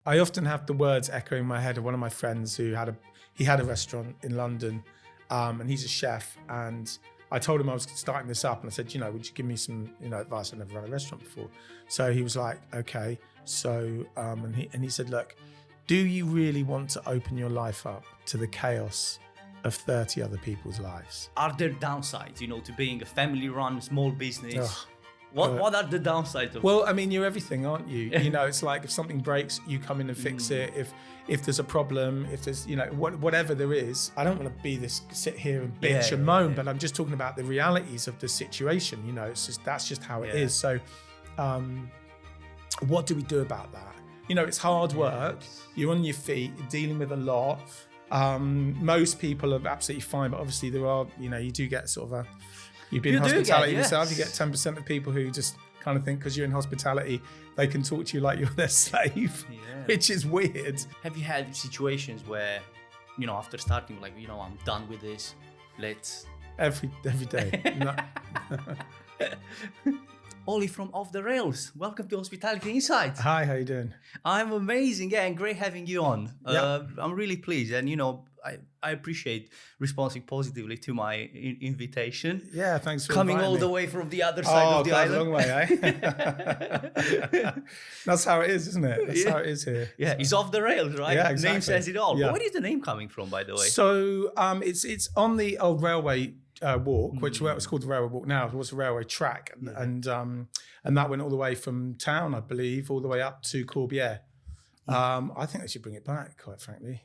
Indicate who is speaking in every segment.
Speaker 1: I often have the words echoing in my head of one of my friends who had a restaurant in London, and he's a chef. And I told him I was starting this up, and I said, would you give me some, advice? I've never run a restaurant before. So he was like, okay. So and he said, look, do you really want to open your life up to the chaos of 30 other people's lives?
Speaker 2: Are there downsides, to being a family-run small business?
Speaker 1: Ugh.
Speaker 2: What are the downsides of
Speaker 1: Well, I mean, you're everything, aren't you? It's like if something breaks, you come in and fix it. If there's a problem, if there's, whatever there is, I don't want to sit here and bitch and moan, but I'm just talking about the realities of the situation. That's just how it is. So, what do we do about that? It's hard work. You're on your feet, you're dealing with a lot. Most people are absolutely fine, but obviously there are, you do get sort of you've been in hospitality yourself, you get 10% of people who just kind of think because you're in hospitality, they can talk to you like you're their slave, which is weird.
Speaker 2: Have you had situations where, after starting, like, I'm done with this, let's...
Speaker 1: Every day.
Speaker 2: Ollie from Off the Rails, welcome to Hospitality Insights.
Speaker 1: Hi, how you doing?
Speaker 2: I'm amazing, and great having you on. I'm really pleased, and I appreciate responding positively to my invitation.
Speaker 1: Yeah, thanks for
Speaker 2: coming all
Speaker 1: me.
Speaker 2: the way from the other side of the island.
Speaker 1: A long way, eh? That's how it is, isn't it? That's how it is here.
Speaker 2: Yeah, it's Off the Rails, right?
Speaker 1: Yeah, exactly.
Speaker 2: Name says it all.
Speaker 1: Yeah.
Speaker 2: But where is the name coming from, by the way?
Speaker 1: So it's on the old railway walk, which was called the railway walk now. It was a railway track, and that went all the way from town, I believe, all the way up to Corbière. I think they should bring it back, quite frankly.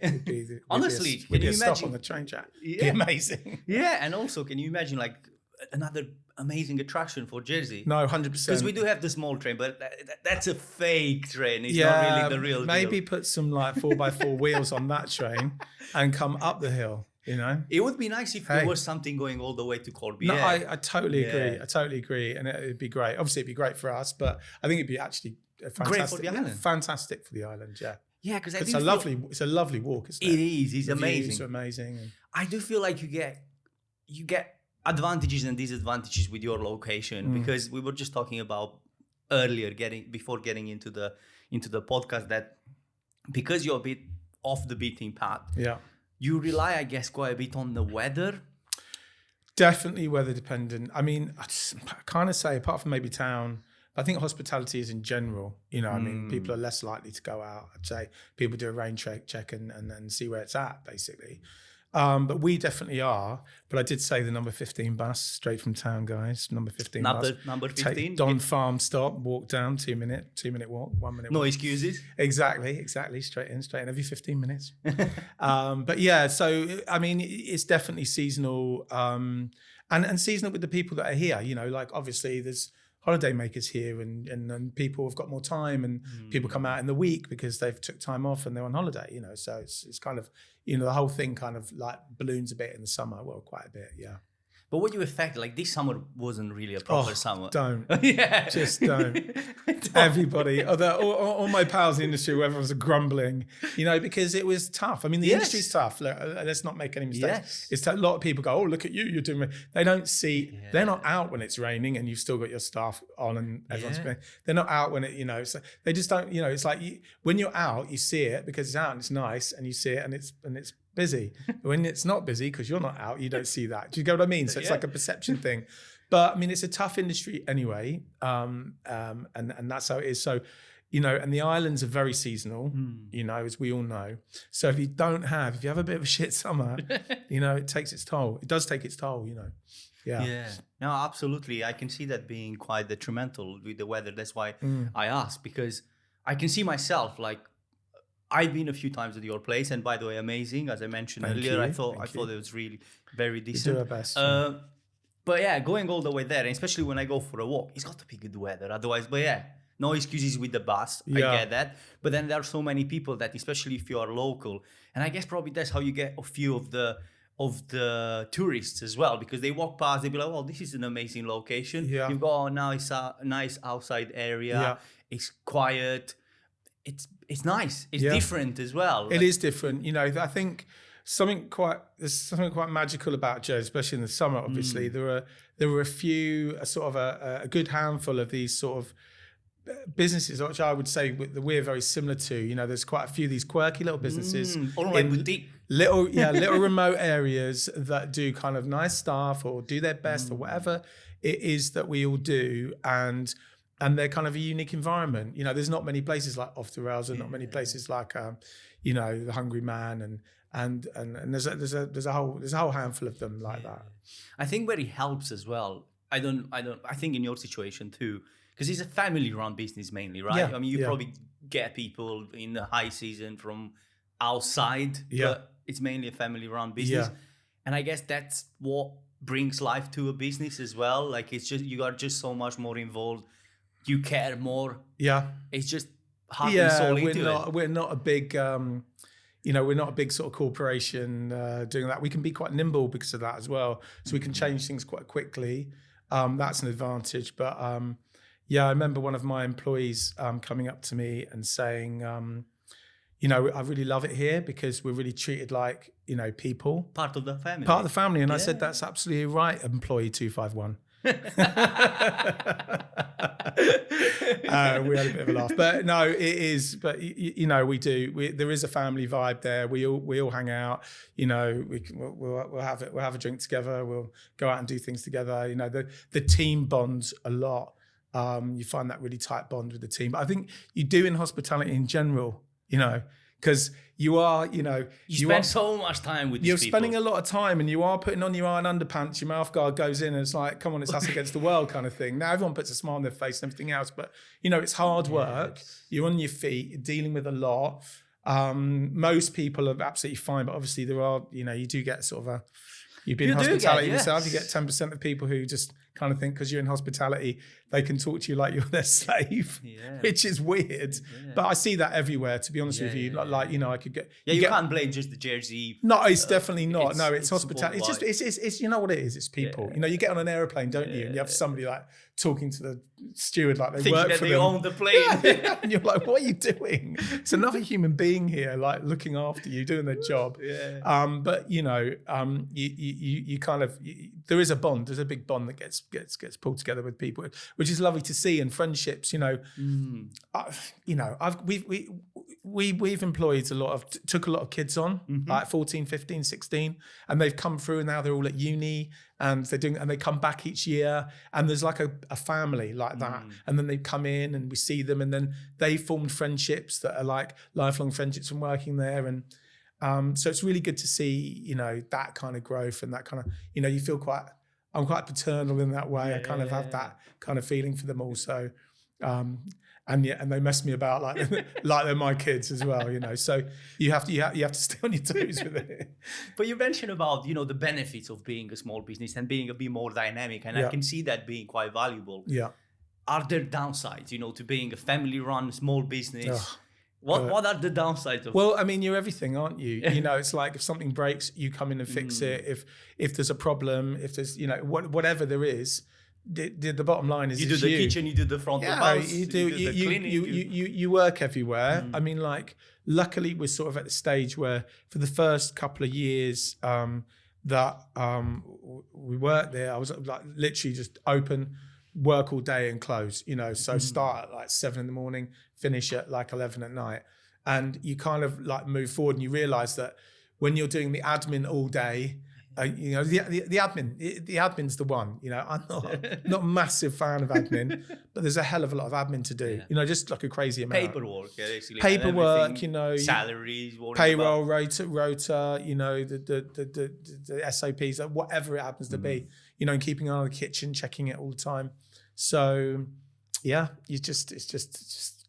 Speaker 2: Honestly,
Speaker 1: can you
Speaker 2: imagine?
Speaker 1: Stop on the train track? It'd be amazing.
Speaker 2: Yeah, and also, can you imagine like another amazing attraction for Jersey?
Speaker 1: No, 100%.
Speaker 2: Because we do have the small train, but that's a fake train. It's not really the real
Speaker 1: maybe
Speaker 2: deal.
Speaker 1: Put some like 4x4 wheels on that train and come up the hill.
Speaker 2: It would be nice if there was something going all the way to Corbière.
Speaker 1: No, I totally agree. I totally agree, and it'd be great. Obviously, it'd be great for us, but I think it'd be actually fantastic.
Speaker 2: Great for the island.
Speaker 1: Fantastic for the island, yeah.
Speaker 2: Yeah, because
Speaker 1: it's a lovely walk, isn't it?
Speaker 2: It is. It's amazing.
Speaker 1: Views are amazing.
Speaker 2: I do feel like you get advantages and disadvantages with your location, because we were just talking about earlier, before getting into the podcast, that because you're a bit off the beaten path.
Speaker 1: Yeah.
Speaker 2: You rely, I guess, quite a bit on the weather.
Speaker 1: Definitely weather dependent. I mean, I kind of say, apart from maybe town, I think hospitality is in general, I mean, people are less likely to go out. I'd say people do a rain check and see where it's at, basically. But we definitely are. But I did say the number 15 bus, straight from town, guys. Number 15 bus.
Speaker 2: Number 15?
Speaker 1: Take Don Farm stop, walk down, 2 minute walk, 1 minute walk.
Speaker 2: No excuses.
Speaker 1: Exactly. Straight in every 15 minutes. But yeah, so, I mean, it's definitely seasonal. And seasonal with the people that are here, like obviously there's holiday makers here and people have got more time, and people come out in the week because they've took time off and they're on holiday, so it's kind of, the whole thing kind of like balloons a bit in the summer. Well, quite a bit, yeah.
Speaker 2: But what you affect, like this summer wasn't really a proper summer.
Speaker 1: Don't.
Speaker 2: Yeah.
Speaker 1: Just don't. Everybody, all my pals in the industry, everyone's grumbling, because it was tough. I mean, the industry's tough. Let's not make any mistakes. It's a lot of people go, oh, look at you, you're doing it. They don't see, they're not out when it's raining and you've still got your staff on and everyone's playing. They're not out when it, so they just don't, it's like when you're out, you see it because it's out and it's nice and you see it and it's busy. When it's not busy because you're not out, you don't see that. Do you get what I mean? So it's like a perception thing. But I mean, it's a tough industry anyway, and that's how it is. So, and the islands are very seasonal, as we all know. So if you have a bit of a shit summer, it takes its toll. It does take its toll, Yeah.
Speaker 2: No, absolutely. I can see that being quite detrimental with the weather. That's why I asked, because I can see myself, like, I've been a few times at your place, and by the way, amazing. As I mentioned earlier, I thought it was really very decent.
Speaker 1: We do our best.
Speaker 2: But yeah, going all the way there, and especially when I go for a walk, it's got to be good weather. Otherwise, but yeah, no excuses with the bus. I get that. But then there are so many people that, especially if you are local, and I guess probably that's how you get a few of the tourists as well, because they walk past, they be like, "Oh, this is an amazing location.
Speaker 1: Yeah.
Speaker 2: You've got a nice outside area.
Speaker 1: Yeah.
Speaker 2: It's quiet. It's nice. It's different as well.
Speaker 1: It is different. I think there's something quite magical about Jersey, especially in the summer. Obviously, there were a few, a sort of a good handful of these sort of businesses, which I would say that we're very similar to. You know, there's quite a few of these quirky little businesses,
Speaker 2: like boutique.
Speaker 1: little remote areas that do kind of nice stuff or do their best or whatever it is that we all do, and they're kind of a unique environment. You know, there's not many places like Off the Rails, and not many places like you know, the Hungry Man, and there's a whole handful of them like that.
Speaker 2: I think where it helps as well. I think in your situation too, because it's a family-run business mainly, right?
Speaker 1: Yeah,
Speaker 2: I mean, you probably get people in the high season from outside, but it's mainly a family-run business.
Speaker 1: Yeah.
Speaker 2: And I guess that's what brings life to a business as well. Like, it's just, you are just so much more involved. You care more.
Speaker 1: Yeah.
Speaker 2: It's just heart and soul into it.
Speaker 1: We're not a big, you know, we're not a big sort of corporation doing that. We can be quite nimble because of that as well. So we can change things quite quickly. That's an advantage. But yeah, I remember one of my employees coming up to me and saying, you know, I really love it here because we're really treated like, you know, people.
Speaker 2: Part of the family.
Speaker 1: Part of the family. And I said, that's absolutely right, employee 251. We had a bit of a laugh, but no, it is. But you know, there is a family vibe there. We all hang out. You know, we'll have a drink together. We'll go out and do things together. You know, the team bonds a lot. You find that really tight bond with the team. But I think you do in hospitality in general. You know, because you are, you know,
Speaker 2: you spend so much time with these
Speaker 1: you're
Speaker 2: people.
Speaker 1: Spending a lot of time, and you are putting on your iron underpants, your mouth guard goes in, and it's like, come on, it's us against the world kind of thing. Now everyone puts a smile on their face and everything else, but you know, it's hard work. You're on your feet, you're dealing with a lot. Most people are absolutely fine, but obviously there are, you know, you do get sort of you've been in hospitality yourself, you get 10% of people who just kind of think because you're in hospitality, they can talk to you like you're their slave, which is weird. But I see that everywhere, to be honest with you. Like, you know, I could get...
Speaker 2: you can't blame just the Jersey.
Speaker 1: No, it's definitely not. It's hospitality. It's just, it's you know what it is? It's people. You know, you get on an aeroplane, don't you? And you have somebody like talking to the steward like they work for them.
Speaker 2: They own the plane.
Speaker 1: And you're like, what are you doing? It's another human being here, like looking after you, doing their job. But, you know, you kind of... there is a bond. There's a big bond that gets pulled together with people, which is lovely to see. And friendships, you know, you know, we've employed took a lot of kids on, like 14, 15, 16, and they've come through, and now they're all at uni, and they come back each year, and there's like a family like that. And then they come in and we see them, and then they formed friendships that are like lifelong friendships from working there. And so it's really good to see, you know, that kind of growth and that kind of, you know, you feel I'm quite paternal in that way. I kind of have that kind of feeling for them also. And they mess me about like they're my kids as well, you know. So you have to stay on your toes with it.
Speaker 2: But you mentioned about, you know, the benefits of being a small business and being a bit more dynamic, and I can see that being quite valuable. Yeah. Are there downsides, you know, to being a family-run small business? What are the downsides of
Speaker 1: Well, I mean, you're everything, aren't you? You know, it's like if something breaks, you come in and fix it. If there's a problem, if there's, you know, whatever there is, the bottom line is
Speaker 2: you do the kitchen, you do the front of house,
Speaker 1: you do the cleaning. You work everywhere. I mean, like, luckily we're sort of at the stage where for the first couple of years that we worked there, I was like literally just open, work all day and close, you know, so start at like 7 a.m, finish at like 11 at night. And you kind of like move forward and you realize that when you're doing the admin all day, you know, the admin's the one, you know. I'm not a massive fan of admin, but there's a hell of a lot of admin to do, you know, just like a crazy amount. Paperwork, you know,
Speaker 2: salaries,
Speaker 1: payroll, rota, you know, the SOPs, whatever it happens to be, you know, and keeping an eye on the kitchen, checking it all the time. So yeah, it's just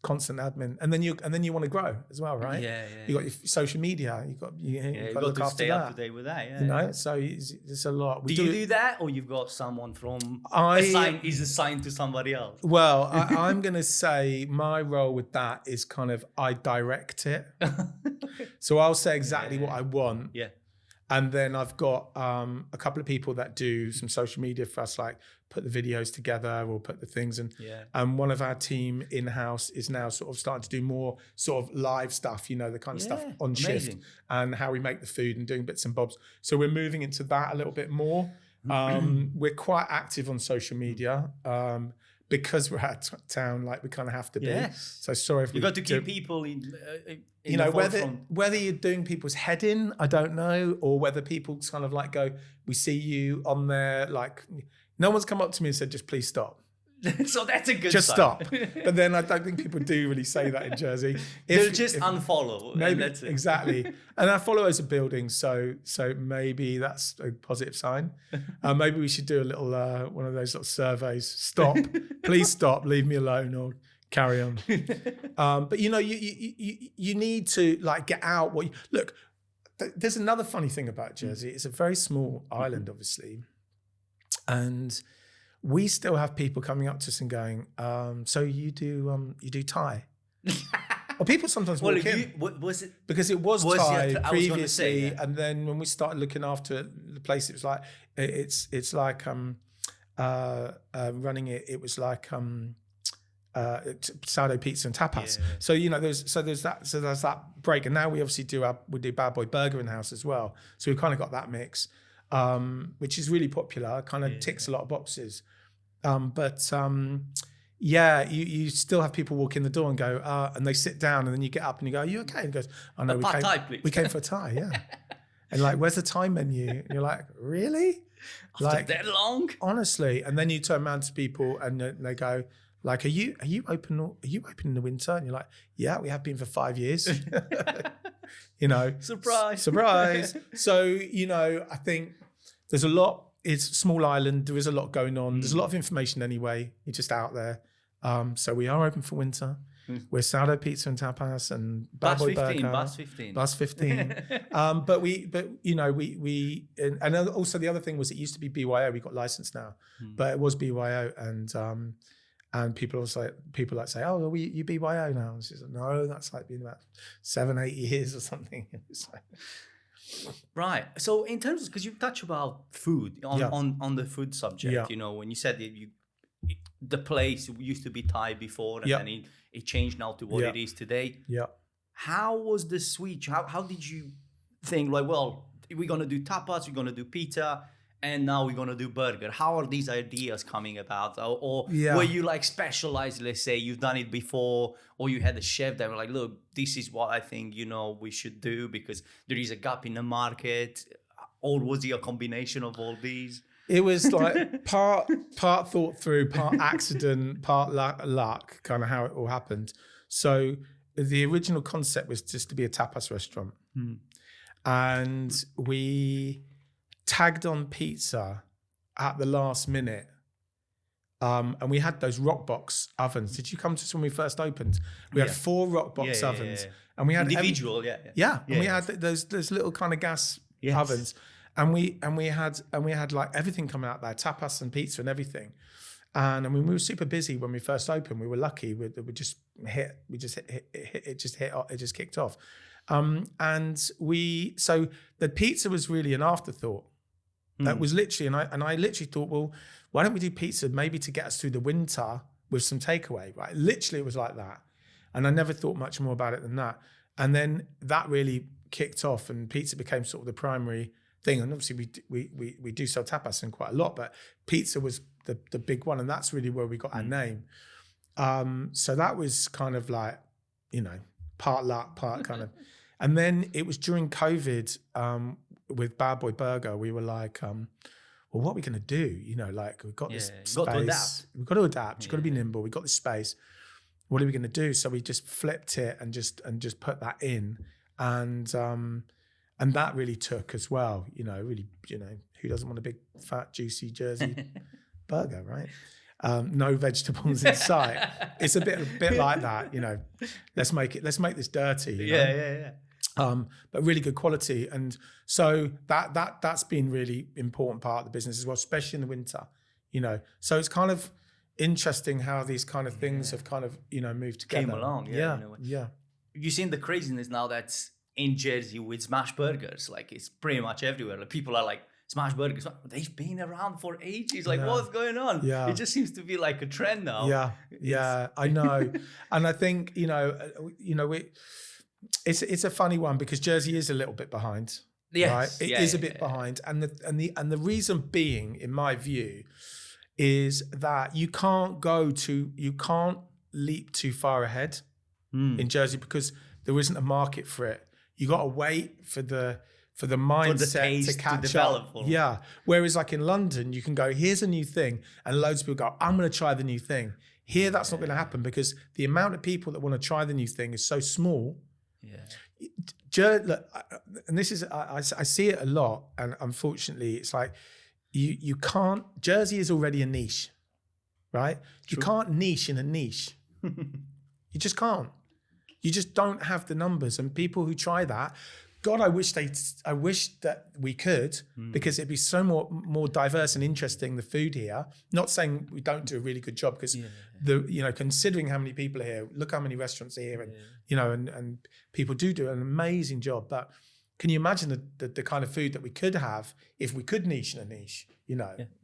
Speaker 1: constant admin, and then you want to grow as well, right? You got your social media, you got to look after
Speaker 2: stay
Speaker 1: that.
Speaker 2: up to date with that.
Speaker 1: You know, so it's a lot.
Speaker 2: Do you do that, or you've got someone from is assigned to somebody else?
Speaker 1: Well, I'm going to say my role with that is kind of I direct it. So I'll say exactly what I want. And then I've got a couple of people that do some social media for us, like put the videos together or put the things. And one of our team in-house is now sort of starting to do more sort of live stuff, you know, the kind of stuff on shift and how we make the food and doing bits and bobs. So we're moving into that a little bit more. We're quite active on social media, because we're out of town, like we kind of have to be.
Speaker 2: Yes.
Speaker 1: So sorry if
Speaker 2: you got to keep people in
Speaker 1: you know,
Speaker 2: the
Speaker 1: whether you're doing people's head in, I don't know, or whether people kind of like go, we see you on there, like no one's come up to me and said, just please stop.
Speaker 2: So that's a good
Speaker 1: just
Speaker 2: sign.
Speaker 1: Stop. But then I don't think people do really say that in Jersey.
Speaker 2: They'll just unfollow.
Speaker 1: Maybe,
Speaker 2: and that's it.
Speaker 1: Exactly. And our followers are building, so maybe that's a positive sign. Maybe we should do a little one of those little surveys. Stop, please stop, leave me alone, or carry on. But you know, you need to like get out. Look, there's another funny thing about Jersey. It's a very small island, obviously, and we still have people coming up to us and going, so you do Thai? Or people sometimes walk in.
Speaker 2: Was it?
Speaker 1: Because it was Thai previously,
Speaker 2: say, yeah.
Speaker 1: And then when we started looking after the place, it was like, it's like running it, it was like sourdough pizza and tapas. Yeah. So, you know, there's that break. And now we obviously do Bad Boy Burger in house as well. So we've kind of got that mix. Which is really popular, kind of ticks a lot of boxes. Yeah, you still have people walk in the door and go, and they sit down, and then you get up and you go, are you okay? And he goes, oh no, we came for a Thai, yeah. And like, where's the Thai menu? And you're like, really?
Speaker 2: After
Speaker 1: like
Speaker 2: that long?
Speaker 1: Honestly. And then you turn around to people and they go, like, are you open in the winter? And you're like, yeah, we have been for 5 years. You know, surprise. So, you know, I think there's a lot. It's a small island. There is a lot going on. There's a lot of information anyway. You're just out there. So we are open for winter. We're sourdough pizza and tapas and Bad Boy Burger. Bus 15. But you know, we and also the other thing was it used to be BYO. We got licensed now, but it was BYO, and people say, oh, you BYO now? And she's like, no, that's like been about 7-8 years or something. It's like,
Speaker 2: right. So in terms, because you touch about food on the food subject, you know, when you said that the place used to be Thai before and then it changed now to what it is today. Yeah. How was the switch? How did you think like, well, we're going to do tapas, we're going to do pizza, and now we're going to do burger? How are these ideas coming about? Or were you like specialized, let's say you've done it before, or you had a chef that were like, look, this is what I think, you know, we should do because there is a gap in the market? Or was it a combination of all these?
Speaker 1: It was like part thought through, part accident, part luck, kind of how it all happened. So the original concept was just to be a tapas restaurant. And we tagged on pizza at the last minute. And we had those Rockbox ovens. Did you come to us when we first opened? We had 4 Rockbox ovens. Yeah. And we had
Speaker 2: individual,
Speaker 1: and we had those little kind of gas ovens. And we had like everything coming out there, tapas and pizza and everything. And I mean, we were super busy when we first opened. We were lucky. It just kicked off. So the pizza was really an afterthought. That was literally, and I literally thought, well, why don't we do pizza maybe to get us through the winter with some takeaway, right? Literally, it was like that. And I never thought much more about it than that. And then that really kicked off, and pizza became sort of the primary thing. And obviously, we do sell tapas in quite a lot, but pizza was the big one, and that's really where we got our name. So that was kind of like, you know, part luck, part kind of. And then it was during COVID. With Bad Boy Burger, we were like, well, what are we going to do? You know, like we've got this space. We've got to adapt. You've got to be nimble. We've got this space. What are we going to do? So we just flipped it and just put that in. And that really took as well. You know, really, you know, who doesn't want a big, fat, juicy Jersey burger, right? No vegetables in sight. It's a bit like that, you know. Let's make this dirty. You know?
Speaker 2: Yeah.
Speaker 1: But really good quality, and so that's been really important part of the business as well, especially in the winter, you know. So it's kind of interesting how these kind of things have kind of, you know, moved together.
Speaker 2: Came along, yeah. You've seen the craziness now that's in Jersey with smash burgers. Like it's pretty much everywhere. Like people are like, smash burgers, they've been around for ages. Like what's going on? Yeah. It just seems to be like a trend now.
Speaker 1: Yeah, I know. And I think, you know, it's a funny one because Jersey is a little bit behind.
Speaker 2: Yes.
Speaker 1: Right? It is a bit behind. And the reason being, in my view, is that you can't leap too far ahead in Jersey because there isn't a market for it. You got to wait for the mindset to catch up. Yeah. Whereas like in London, you can go, here's a new thing, and loads of people go, I'm going to try the new thing. Here, that's not going to happen because the amount of people that want to try the new thing is so small. Look, and this is I see it a lot, and unfortunately, it's like you can't. Jersey is already a niche, right? True. You can't niche in a niche. You just can't. You just don't have the numbers, and people who try that, God, I wish that we could, because it'd be so more diverse and interesting, the food here. Not saying we don't do a really good job, because considering how many people are here, look how many restaurants are here, and and people do an amazing job. But can you imagine the kind of food that we could have if we could niche in a niche?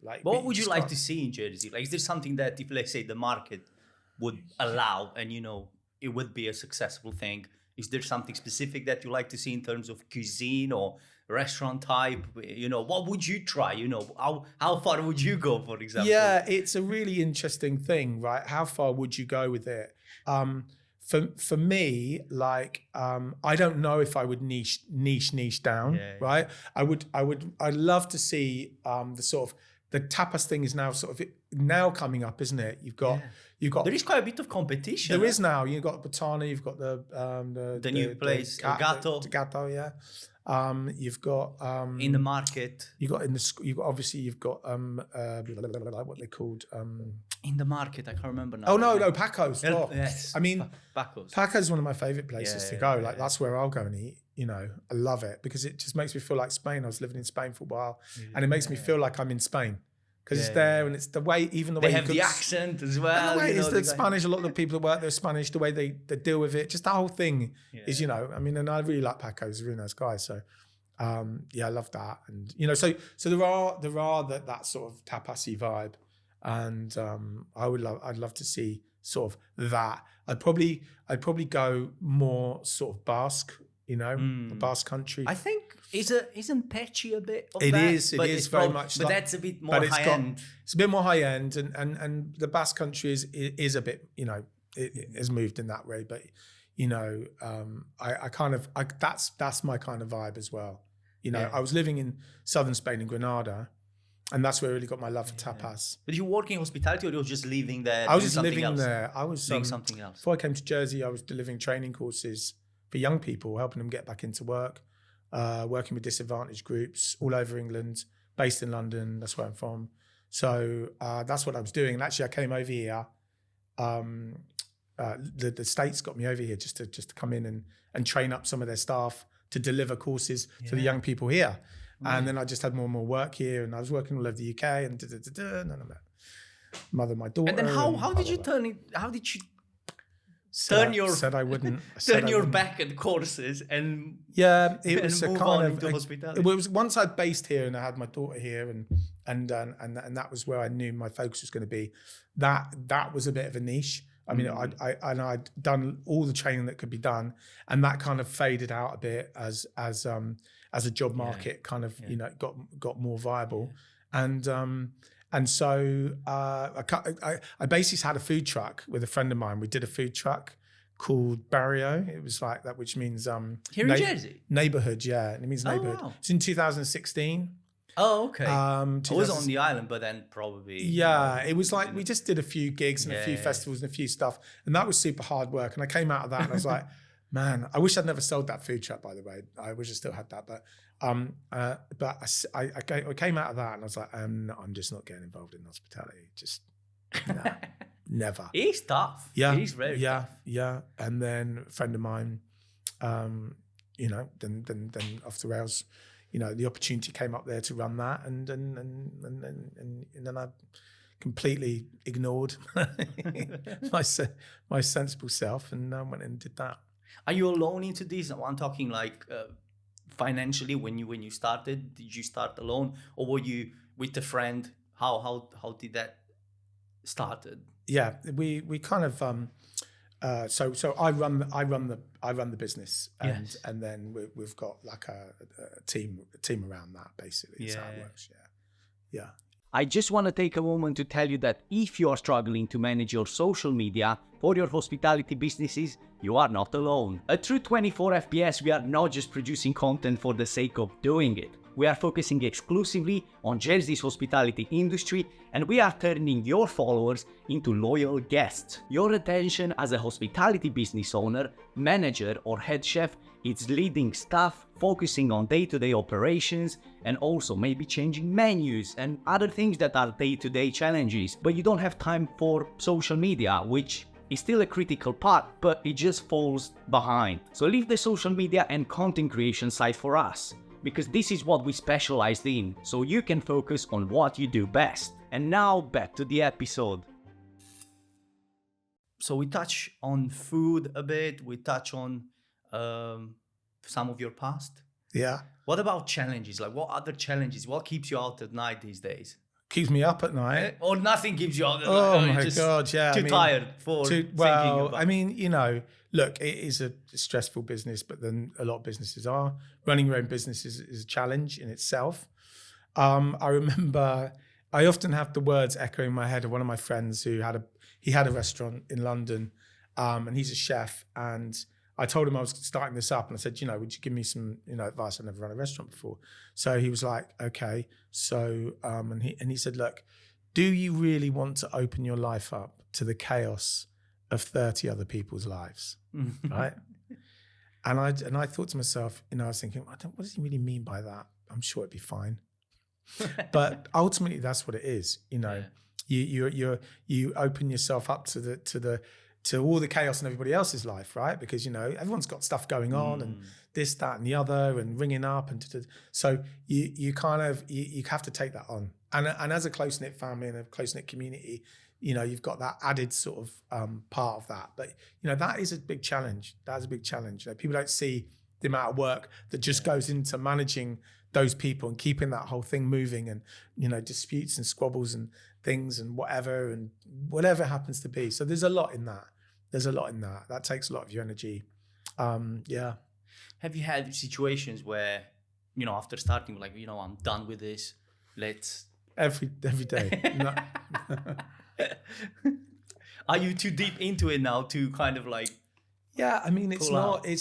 Speaker 1: Like,
Speaker 2: what would you like to see in Jersey? Like, is there something that, if let's say the market would allow, and it would be a successful thing? Is there something specific that you like to see in terms of cuisine or restaurant type? What would you try? How far would you go, for example?
Speaker 1: Yeah, it's a really interesting thing, right? How far would you go with it? For me, like, I don't know if I would niche down, right? I'd love to see the tapas thing is now coming up, isn't it? You've got
Speaker 2: there is quite a bit of competition.
Speaker 1: There is now. You've got Botana, you've got the
Speaker 2: new place, Gatto.
Speaker 1: Gatto, yeah. You've got
Speaker 2: in the market.
Speaker 1: You've got what they called
Speaker 2: in the market. I can't remember now.
Speaker 1: Oh no, Paco's.
Speaker 2: Yes,
Speaker 1: I mean,
Speaker 2: Paco's.
Speaker 1: Paco's one of my favorite places to go. Like that's where I'll go and eat. I love it because it just makes me feel like Spain. I was living in Spain for a while, and it makes me feel like I'm in Spain. Because it's there, and it's the way, even the way
Speaker 2: they have the accent as well.
Speaker 1: And the way it's the Spanish. A lot of the people that work there are Spanish. The way they deal with it, just the whole thing is, I mean, and I really like Paco. He's a really nice guy. So, I love that. And so there are that sort of tapasy vibe, and I'd love to see sort of that. I'd probably go more sort of Basque. The Basque country.
Speaker 2: I think isn't Pechi a bit of
Speaker 1: it
Speaker 2: that?
Speaker 1: It is very much.
Speaker 2: But that's a bit more high end.
Speaker 1: It's a bit more high end, and the Basque country is a bit, it has moved in that way. But that's my kind of vibe as well. I was living in southern Spain in Granada, and that's where I really got my love for tapas.
Speaker 2: But you working in hospitality, or you were just living there?
Speaker 1: I was just living there. I was
Speaker 2: doing something else.
Speaker 1: Before I came to Jersey, I was delivering training courses for young people, helping them get back into work, working with disadvantaged groups all over England, based in London. That's where I'm from. So that's what I was doing. And actually, I came over here. The States got me over here just to come in and train up some of their staff to deliver courses to the young people here. And then I just had more and more work here, and I was working all over the UK and and then I met mother, my daughter.
Speaker 2: And then how did you turn it? How did you turn your back at courses and
Speaker 1: it was
Speaker 2: move on into hospitality?
Speaker 1: It was once I'd based here and I had my daughter here and that was where I knew my focus was going to be. That was a bit of a niche. I mean, I'd done all the training that could be done, and that kind of faded out a bit as a job market kind of got more viable, and so I basically had a food truck with a friend of mine. We did a food truck called Barrio. It was like that, which means
Speaker 2: here in Jersey,
Speaker 1: neighborhood. Yeah, it means neighborhood. Oh, wow. It's in 2016.
Speaker 2: Oh, okay. I was on the island, but then probably
Speaker 1: it was like we just did a few gigs and a few festivals and a few stuff, and that was super hard work. And I came out of that and I was like, man, I wish I'd never sold that food truck. By the way, I wish I still had that, but I came out of that and I was like, I'm just not getting involved in hospitality. Just never.
Speaker 2: It's tough.
Speaker 1: Yeah,
Speaker 2: it's very tough.
Speaker 1: Yeah. And then a friend of mine, then off the rails. The opportunity came up there to run that, and then I completely ignored my sensible self, and went and did that.
Speaker 2: Are you alone into this? I'm talking like financially. When you started, did you start alone, or were you with a friend? How did that started?
Speaker 1: Yeah, we kind of. So I run the business, and then we've got like a team around that basically. That's how it works. Yeah.
Speaker 3: I just want to take a moment to tell you that if you are struggling to manage your social media for your hospitality businesses, you are not alone. At True 24 FPS, we are not just producing content for the sake of doing it. We are focusing exclusively on Jersey's hospitality industry, and we are turning your followers into loyal guests. Your attention as a hospitality business owner, manager, or head chef is leading staff, focusing on day-to-day operations, and also maybe changing menus and other things that are day-to-day challenges. But you don't have time for social media, which is still a critical part, but it just falls behind. So leave the social media and content creation side for us, because this is what we specialized in, so you can focus on what you do best. And now back to the episode.
Speaker 2: So we touch on food a bit, we touch on some of your past.
Speaker 1: Yeah.
Speaker 2: What about challenges? Like, what other challenges? What keeps you out at night these days?
Speaker 1: Keeps me up at night.
Speaker 2: Or nothing keeps you out at night?
Speaker 1: Oh
Speaker 2: Or you're
Speaker 1: my
Speaker 2: just
Speaker 1: God, yeah.
Speaker 2: Too tired for thinking about
Speaker 1: I mean, you know, look, it is a stressful business, but then a lot of businesses are. Running your own business is a challenge in itself. I remember I often have the words echoing in my head of one of my friends who had a restaurant in London, and he's a chef, and I told him I was starting this up, and I said, you know, would you give me some, you know, advice? I've never run a restaurant before. So he was like, okay. So, and he said, look, do you really want to open your life up to the chaos of 30 other people's lives? Right? And I thought to myself, you know, I was thinking, what does he really mean by that? I'm sure it'd be fine. But ultimately that's what it is. You know, you open yourself up to all the chaos in everybody else's life, right? Because, you know, everyone's got stuff going on and this, that, and the other, and ringing up, and so you kind of you have to take that on. And as a close knit family and a close knit community, you know, you've got that added sort of part of that. But you know, that is a big challenge. That's a big challenge. You know, people don't see the amount of work that just goes into managing those people and keeping that whole thing moving, and you know, disputes and squabbles and things and whatever happens to be. So there's a lot in that. That takes a lot of your energy. Yeah.
Speaker 2: Have you had situations where, you know, after starting, like, you know, I'm done with this, let's...
Speaker 1: Every day. No.
Speaker 2: Are you too deep into it now to kind of like...
Speaker 1: Yeah, I mean, it's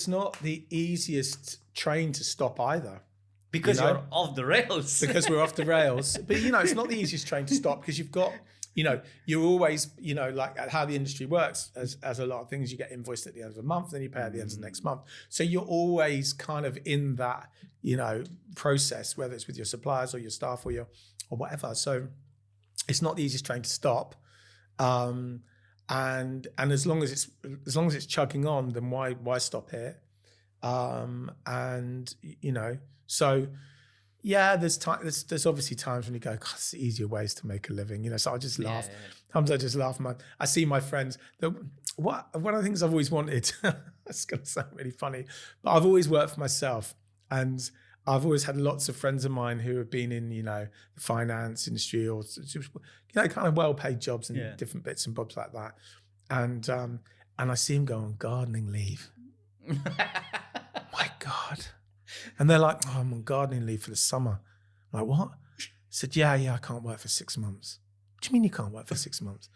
Speaker 1: not the easiest train to stop either.
Speaker 2: Because you're off the rails.
Speaker 1: Because we're off the rails. But, you know, it's not the easiest train to stop, because you've got... You know, you're always, you know, like how the industry works, as a lot of things, you get invoiced at the end of the month, then you pay at the end of the next month. So you're always kind of in that, you know, process, whether it's with your suppliers or your staff or whatever. So it's not the easiest train to stop. And as long as it's chugging on, then why stop it? And you know, so. Yeah, there's obviously times when you go, God, it's easier ways to make a living, you know. So I just laugh. Sometimes I just laugh. I see my friends. One of the things I've always wanted. It's going to sound really funny, but I've always worked for myself, and I've always had lots of friends of mine who have been in, you know, the finance industry or, you know, kind of well-paid jobs and different bits and bobs like that, and I see them go on gardening leave. My God. And they're like, oh, I'm on gardening leave for the summer. I'm like, what? I said, yeah, I can't work for 6 months. What do you mean you can't work for 6 months?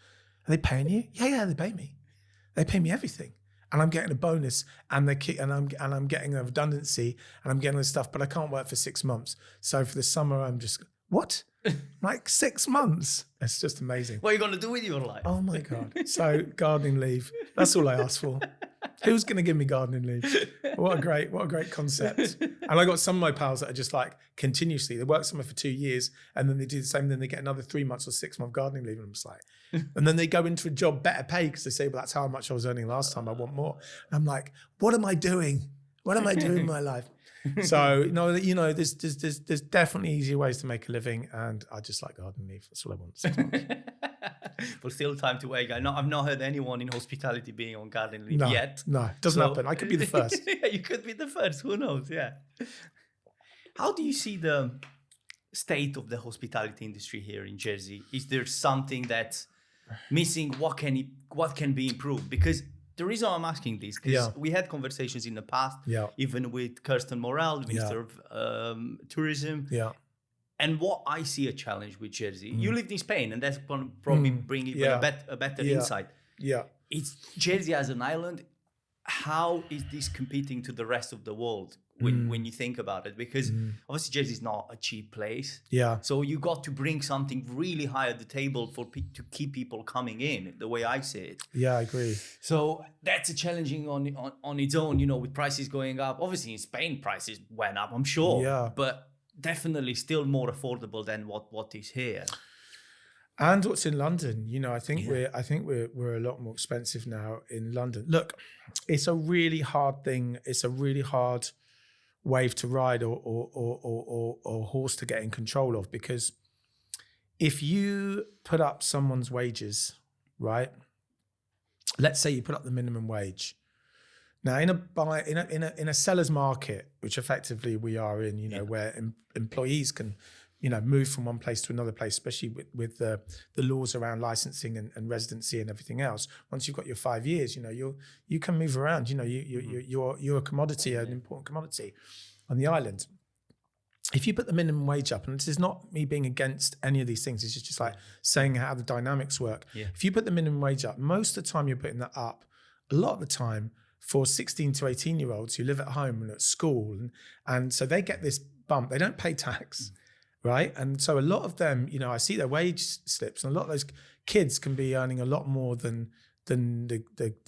Speaker 1: Are they paying you? Yeah, they pay me. They pay me everything. And I'm getting a bonus, and I'm getting a redundancy, and I'm getting this stuff, but I can't work for 6 months. So for the summer, I'm just, what? Like 6 months? It's just amazing.
Speaker 2: What are you going to do with your life?
Speaker 1: Oh my God. So gardening leave. That's all I asked for. Who's going to give me gardening leave? What a great concept. And I got some of my pals that are just like continuously, they work somewhere for 2 years, and then they do the same, then they get another 3 months or 6 month gardening leave. And I'm just like, and then they go into a job better pay because they say, well, that's how much I was earning last time. I want more. And I'm like, what am I doing? What am I doing in my life? So, no, you know, there's definitely easier ways to make a living, and I just like gardening leave. That's all I want sometimes.
Speaker 2: But still time to wait. I've not heard anyone in hospitality being on gardening leave yet.
Speaker 1: No, doesn't happen. I could be the first.
Speaker 2: Yeah, you could be the first. Who knows? Yeah. How do you see the state of the hospitality industry here in Jersey? Is there something that's missing? What can be improved? Because the reason I'm asking this, because we had conversations in the past, even with Kirsten Morel, Minister of Tourism.
Speaker 1: Yeah.
Speaker 2: And what I see a challenge with Jersey, you lived in Spain, and that's going to probably bring even a better insight.
Speaker 1: Yeah.
Speaker 2: It's Jersey as an island. How is this competing to the rest of the world when you think about it? Because obviously Jersey is not a cheap place.
Speaker 1: Yeah.
Speaker 2: So you got to bring something really high at the table to keep people coming in, the way I see it.
Speaker 1: Yeah, I agree.
Speaker 2: So that's a challenging on its own, you know, with prices going up. Obviously in Spain prices went up, I'm sure.
Speaker 1: Yeah.
Speaker 2: But definitely still more affordable than what is here.
Speaker 1: And what's in London, you know, I think we're a lot more expensive now in London. Look, it's a really hard thing. It's a really hard wave to ride or horse to get in control of, because if you put up someone's wages, right? Let's say you put up the minimum wage. Now, in a seller's market, which effectively we are in, you know, where employees can, you know, move from one place to another place, especially with the laws around licensing and residency and everything else. Once you've got your 5 years, you know, you can move around. You know, you're a commodity, an important commodity on the island. If you put the minimum wage up, and this is not me being against any of these things, it's just like saying how the dynamics work. Yeah. If you put the minimum wage up, most of the time you're putting that up, a lot of the time, for 16 to 18-year-olds who live at home and at school. And so they get this bump. They don't pay tax, right? And so a lot of them, you know, I see their wage slips, and a lot of those kids can be earning a lot more than the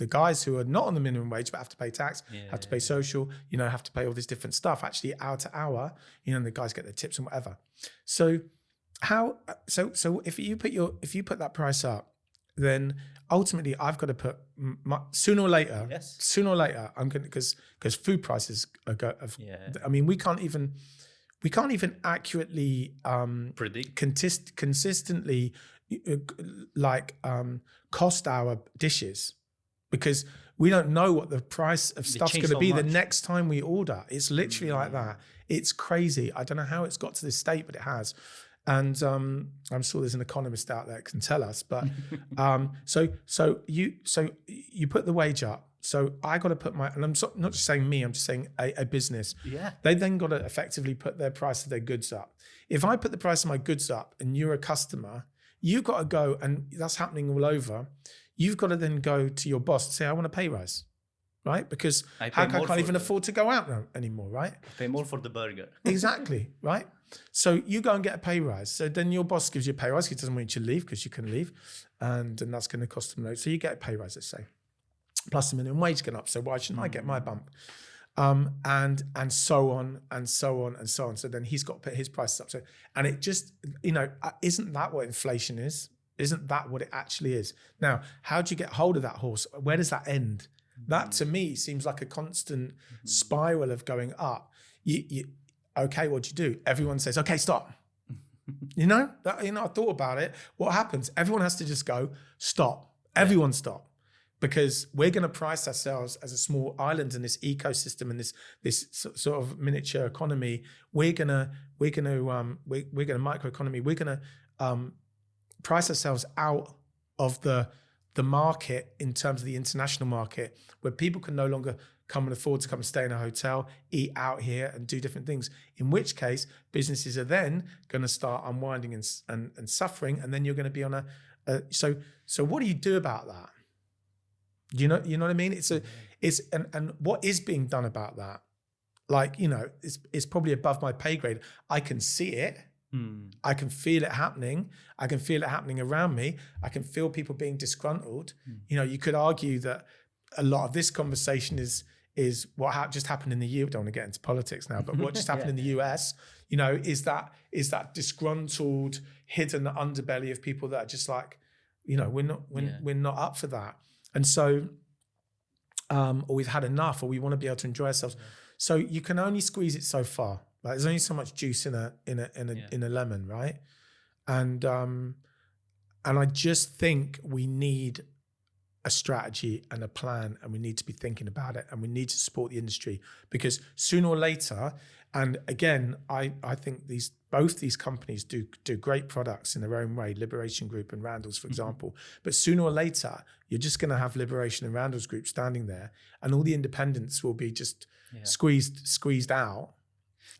Speaker 1: guys who are not on the minimum wage but have to pay tax, have to pay social, you know, have to pay all this different stuff, actually hour to hour, you know, and the guys get their tips and whatever. So if you put that price up, then ultimately I've got to put sooner or later, I'm going to, because food prices I mean, we can't even accurately
Speaker 2: predict
Speaker 1: consistently cost our dishes, because we don't know what the price of stuff's going to be the next time we order. It's literally like that. It's crazy. I don't know how it's got to this state, but it has. And I'm sure there's an economist out there that can tell us. But so you put the wage up. So I got to put and I'm not just saying me, I'm just saying a business. Yeah. They then got to effectively put their price of their goods up. If I put the price of my goods up and you're a customer, you've got to go, and that's happening all over. You've got to then go to your boss and say, I want a pay rise. Right? Because I can't even afford to go out anymore, right?
Speaker 2: Pay more for the burger.
Speaker 1: Exactly, right? So you go and get a pay rise. So then your boss gives you a pay rise. He doesn't want you to leave because you can leave. And that's going to cost them loads. So you get a pay rise, let's say. Plus the minimum wage going up. So why shouldn't I get my bump? And so on and so on and so on. So then he's got to put his prices up. So, and it just, you know, isn't that what inflation is? Isn't that what it actually is? Now, how do you get hold of that horse? Where does that end? That to me seems like a constant spiral of going up. Okay, what do you do? Everyone says, okay, stop. I thought about it. What happens? Everyone has to just go, stop. Everyone stop. Because we're going to price ourselves as a small island in this ecosystem and this sort of miniature economy. We're going to microeconomy. We're going to price ourselves out of the market in terms of the international market, where people can no longer come and afford to come and stay in a hotel, eat out here and do different things. In which case, businesses are then going to start unwinding and suffering. And then you're going to be on so what do you do about that? You know what I mean? And what is being done about that? Like, you know, it's probably above my pay grade. I can see it. I can feel it happening. I can feel it happening around me. I can feel people being disgruntled. You know, you could argue that a lot of this conversation is what just happened in the US. Don't want to get into politics now, but what just happened in the US, you know, is that disgruntled hidden underbelly of people that are just like, you know, we're not up for that. And so, or we've had enough, or we want to be able to enjoy ourselves. So you can only squeeze it so far. Right? There's only so much juice in a lemon, right? And I just think we need a strategy and a plan, and we need to be thinking about it, and we need to support the industry, because sooner or later, and again, I think both these companies do great products in their own way, Liberation Group and Randall's, for example. But sooner or later, you're just going to have Liberation and Randall's Group standing there, and all the independents will be just squeezed out.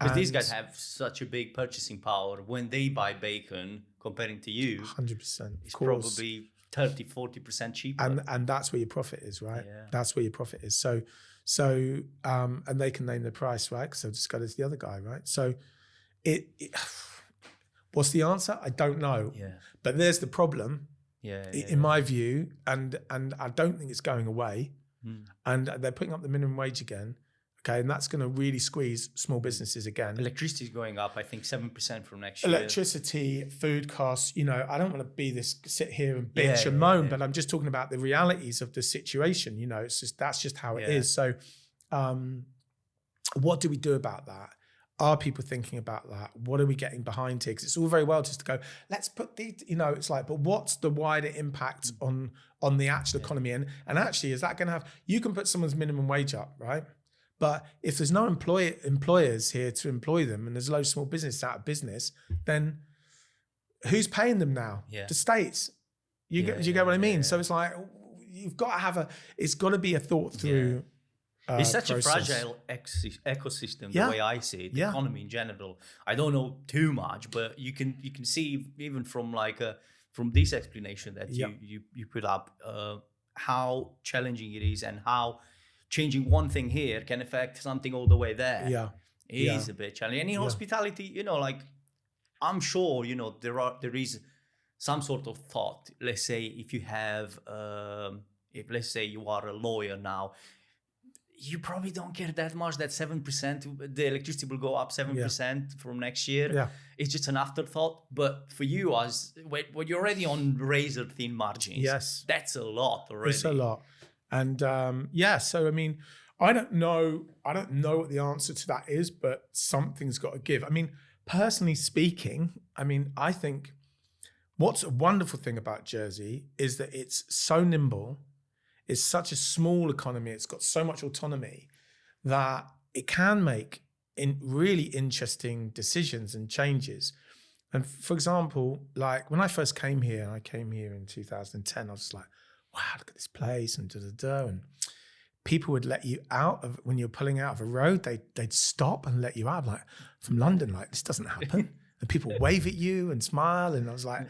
Speaker 2: Because these guys have such a big purchasing power. When they buy bacon, comparing to you,
Speaker 1: 100%.
Speaker 2: it's probably 30-40% cheaper.
Speaker 1: And that's where your profit is, right?
Speaker 2: Yeah.
Speaker 1: That's where your profit is. So and they can name the price, right? So just go to the other guy, right? So it what's the answer? I don't know.
Speaker 2: Yeah.
Speaker 1: But there's the problem. In my view, and I don't think it's going away. And they're putting up the minimum wage again. Okay, and that's going to really squeeze small businesses again.
Speaker 2: Electricity is going up, I think 7% from next year.
Speaker 1: Electricity, food costs, I don't want to sit here and bitch and moan, but I'm just talking about the realities of the situation. That's just how it is. So what do we do about that? Are people thinking about that? What are we getting behind here? Because it's all very well just to go, let's put it's like, but what's the wider impact on the actual economy? And actually, is that going to have, you can put someone's minimum wage up, right? But if there's no employers here to employ them and there's loads of small business out of business, then who's paying them now?
Speaker 2: Yeah.
Speaker 1: The states. You get what I mean? So it's like, you've got to have it's got to be a thought through
Speaker 2: it's such
Speaker 1: process.
Speaker 2: a fragile ecosystem, the way I see it, the economy in general. I don't know too much, but you can see even from from this explanation that you put up, how challenging it is and how changing one thing here can affect something all the way there. It is a bit challenging. And in hospitality, I'm sure, there is some sort of thought. Let's say if you have, let's say you are a lawyer now, you probably don't care that much that 7%, the electricity will go up 7% from next year. It's just an afterthought. But for you, when you're already on razor thin margins, that's a lot already.
Speaker 1: It's a lot. And so I mean, I don't know what the answer to that is, but something's got to give. I mean, personally speaking, I think what's a wonderful thing about Jersey is that it's so nimble. It's such a small economy. It's got so much autonomy that it can make really interesting decisions and changes. And for example, like when I first came here, and I came here in 2010, I was like, wow, look at this place and and people would let you out of, when you're pulling out of a road, they'd stop and let you out. Like from London, like this doesn't happen. And people wave at you and smile. And I was like,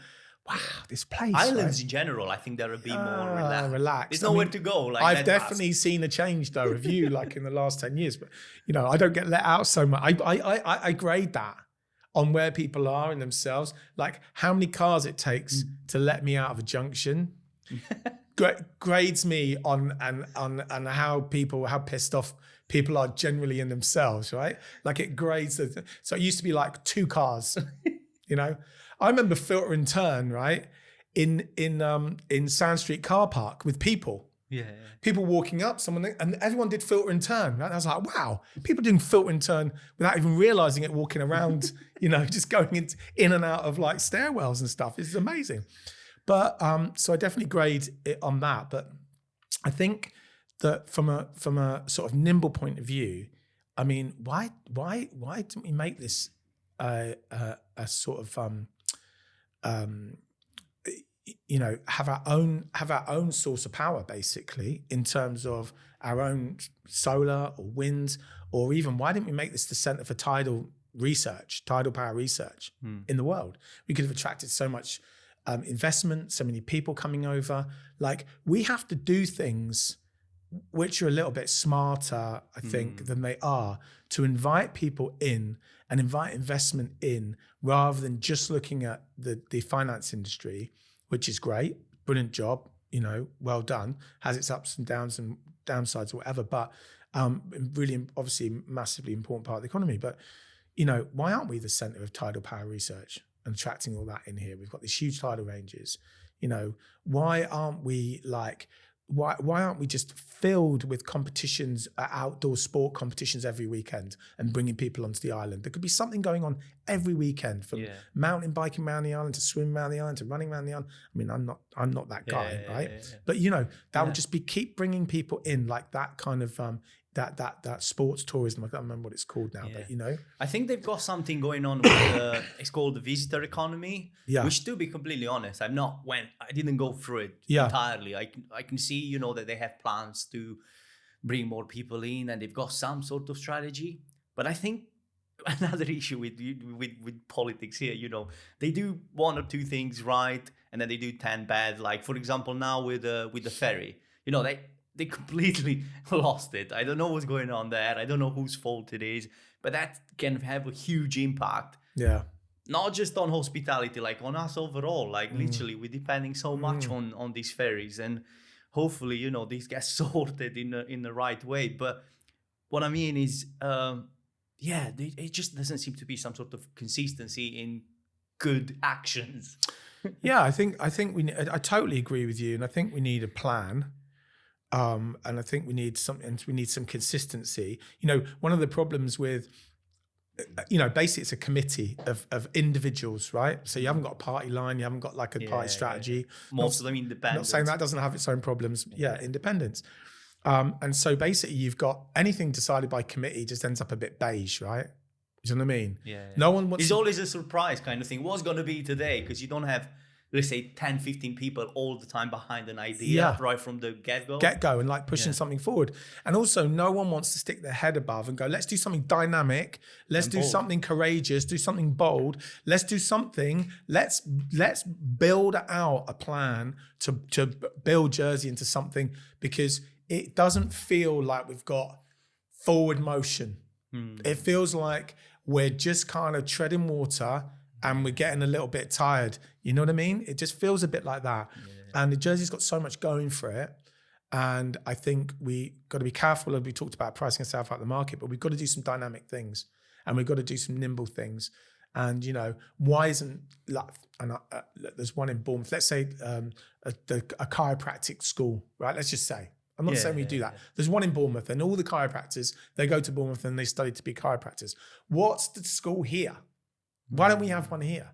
Speaker 1: wow, this place.
Speaker 2: Islands in general, I think they're a bit more relaxed. There's nowhere to go. Like
Speaker 1: I've definitely seen a change though of you, like in the last 10 years. But I don't get let out so much. I grade that on where people are in themselves, like how many cars it takes to let me out of a junction. Grades me on how pissed off people are generally in themselves, right? Like it grades. So it used to be like 2 cars, I remember filter and turn, right? In Sand Street car park with people. People walking up, and everyone did filter and turn. Right? I was like, wow, people doing filter and turn without even realizing it, walking around, just going in and out of like stairwells and stuff. It's amazing. But so I definitely grade it on that. But I think that from a sort of nimble point of view, I mean, why didn't we make this a sort of have our own source of power, basically, in terms of our own solar or wind, or even why didn't we make this the center for tidal power research in the world? We could have attracted so much investment, so many people coming over. Like we have to do things which are a little bit smarter, I think, than they are, to invite people in and invite investment in, rather than just looking at the finance industry, which is great, brilliant job, well done, has its ups and downs and downsides or whatever, but really, obviously, massively important part of the economy. But, why aren't we the center of tidal power research and attracting all that in here? We've got these huge tidal ranges. Why aren't we why aren't we just filled with competitions, outdoor sport competitions every weekend, and bringing people onto the island? There could be something going on every weekend, from mountain biking around the island to swimming around the island to running around the island. I mean, I'm not that guy, right? But that would just be keep bringing people in, like that kind of that sports tourism. I can't remember what it's called now, but
Speaker 2: I think they've got something going on with it's called the visitor economy. Which, to be completely honest, I didn't go through it entirely. I can see that they have plans to bring more people in, and they've got some sort of strategy. But I think another issue with politics here, they do one or two things right, and then they do 10 bad. Like, for example, now with the ferry, they completely lost it. I don't know what's going on there. I don't know whose fault it is, but that can have a huge impact.
Speaker 1: Yeah.
Speaker 2: Not just on hospitality, like on us overall. Like literally, we're depending so much on these ferries, and hopefully, these get sorted in the right way. But what I mean is, it just doesn't seem to be some sort of consistency in good actions.
Speaker 1: Yeah, I think I totally agree with you, and I think we need a plan. And I think we need some consistency. One of the problems with, basically it's a committee of individuals, right? So you haven't got a party line, you haven't got like a party strategy.
Speaker 2: Most of them independent.
Speaker 1: Not saying that doesn't have its own problems. Yeah, independence. And so basically you've got anything decided by committee just ends up a bit beige, right? You know what I mean?
Speaker 2: Yeah.
Speaker 1: No one wants.
Speaker 2: It's always a surprise kind of thing. What's going to be today? Because you don't have, let's say, 10, 15 people all the time behind an idea right from the get-go.
Speaker 1: And like pushing something forward. And also no one wants to stick their head above and go, let's do something dynamic. Let's do something courageous, do something bold. Let's do something. Let's build out a plan to build Jersey into something, because it doesn't feel like we've got forward motion. It feels like we're just kind of treading water and we're getting a little bit tired. You know what I mean? It just feels a bit like that. Yeah. And the Jersey's got so much going for it. And I think we got to be careful, and we talked about pricing ourselves out of the market, but we've got to do some dynamic things, and we've got to do some nimble things. And, why isn't, like, there's one in Bournemouth, let's say a chiropractic school, right? Let's just say. I'm not saying we do that. There's one in Bournemouth, and all the chiropractors, they go to Bournemouth and they study to be chiropractors. What's the school here? Why don't we have one here?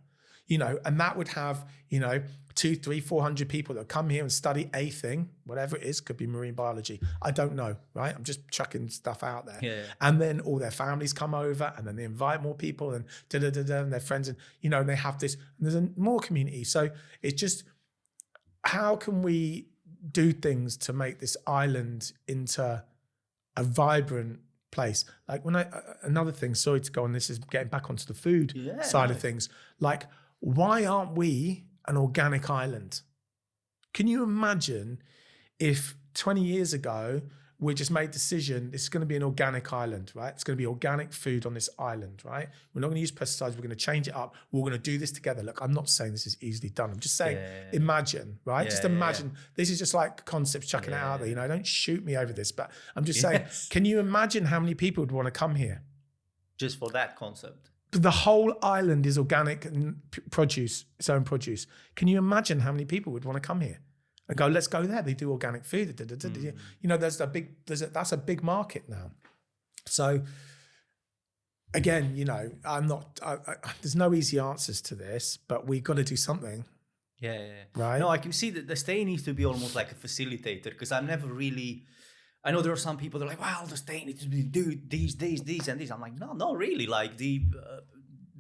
Speaker 1: And that would have, 200, 300, 400 people that come here and study a thing, whatever it is, could be marine biology. I don't know, right? I'm just chucking stuff out there.
Speaker 2: Yeah.
Speaker 1: And then all their families come over, and then they invite more people, and and their friends, and, and they have this, and there's more community. So it's just, how can we do things to make this island into a vibrant place? Like another thing, sorry to go on, this is getting back onto the food side of things. Like, why aren't we an organic island? Can you imagine if 20 years ago, we just made a decision, this is going to be an organic island, right? It's going to be organic food on this island, right? We're not going to use pesticides. We're going to change it up. We're going to do this together. Look, I'm not saying this is easily done. I'm just saying, imagine, right? Just imagine. This is just like concepts, chucking it out there. Don't shoot me over this, but I'm just saying, can you imagine how many people would want to come here?
Speaker 2: Just for that concept.
Speaker 1: The whole island is organic and produce, its own produce. Can you imagine how many people would want to come here and go, let's go there? They do organic food. That's a big market now. So again, there's no easy answers to this, but we've got to do something.
Speaker 2: Yeah.
Speaker 1: Right.
Speaker 2: No, I can see that the state needs to be almost like a facilitator, because I know there are some people that are like, well, the state needs to do these, and these. I'm like, no, not really. Like the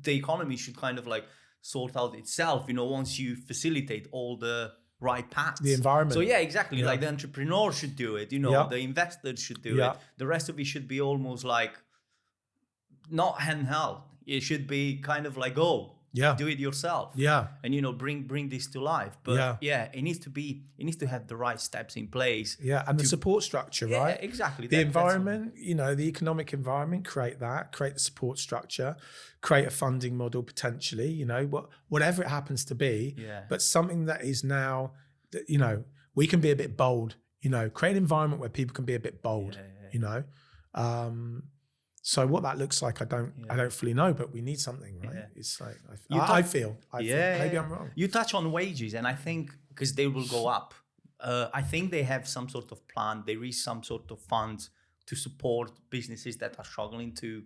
Speaker 2: economy should kind of like sort out itself, once you facilitate all the right paths.
Speaker 1: The environment.
Speaker 2: So yeah, exactly. Like the entrepreneur should do it, the investors should do it. The rest of it should be almost like not handheld. It should be kind of like, do it yourself. Yeah. And bring this to life. But it needs to have the right steps in place.
Speaker 1: Yeah. And the support structure, right?
Speaker 2: Yeah, exactly.
Speaker 1: The environment, the economic environment, create the support structure, create a funding model potentially, whatever it happens to be. Yeah. But something that is now, we can be a bit bold, create an environment where people can be a bit bold, So what that looks like, I don't fully know, but we need something, right? Yeah. It's like I feel maybe I'm wrong.
Speaker 2: You touch on wages, and I think because they will go up, I think they have some sort of plan. There is some sort of funds to support businesses that are struggling to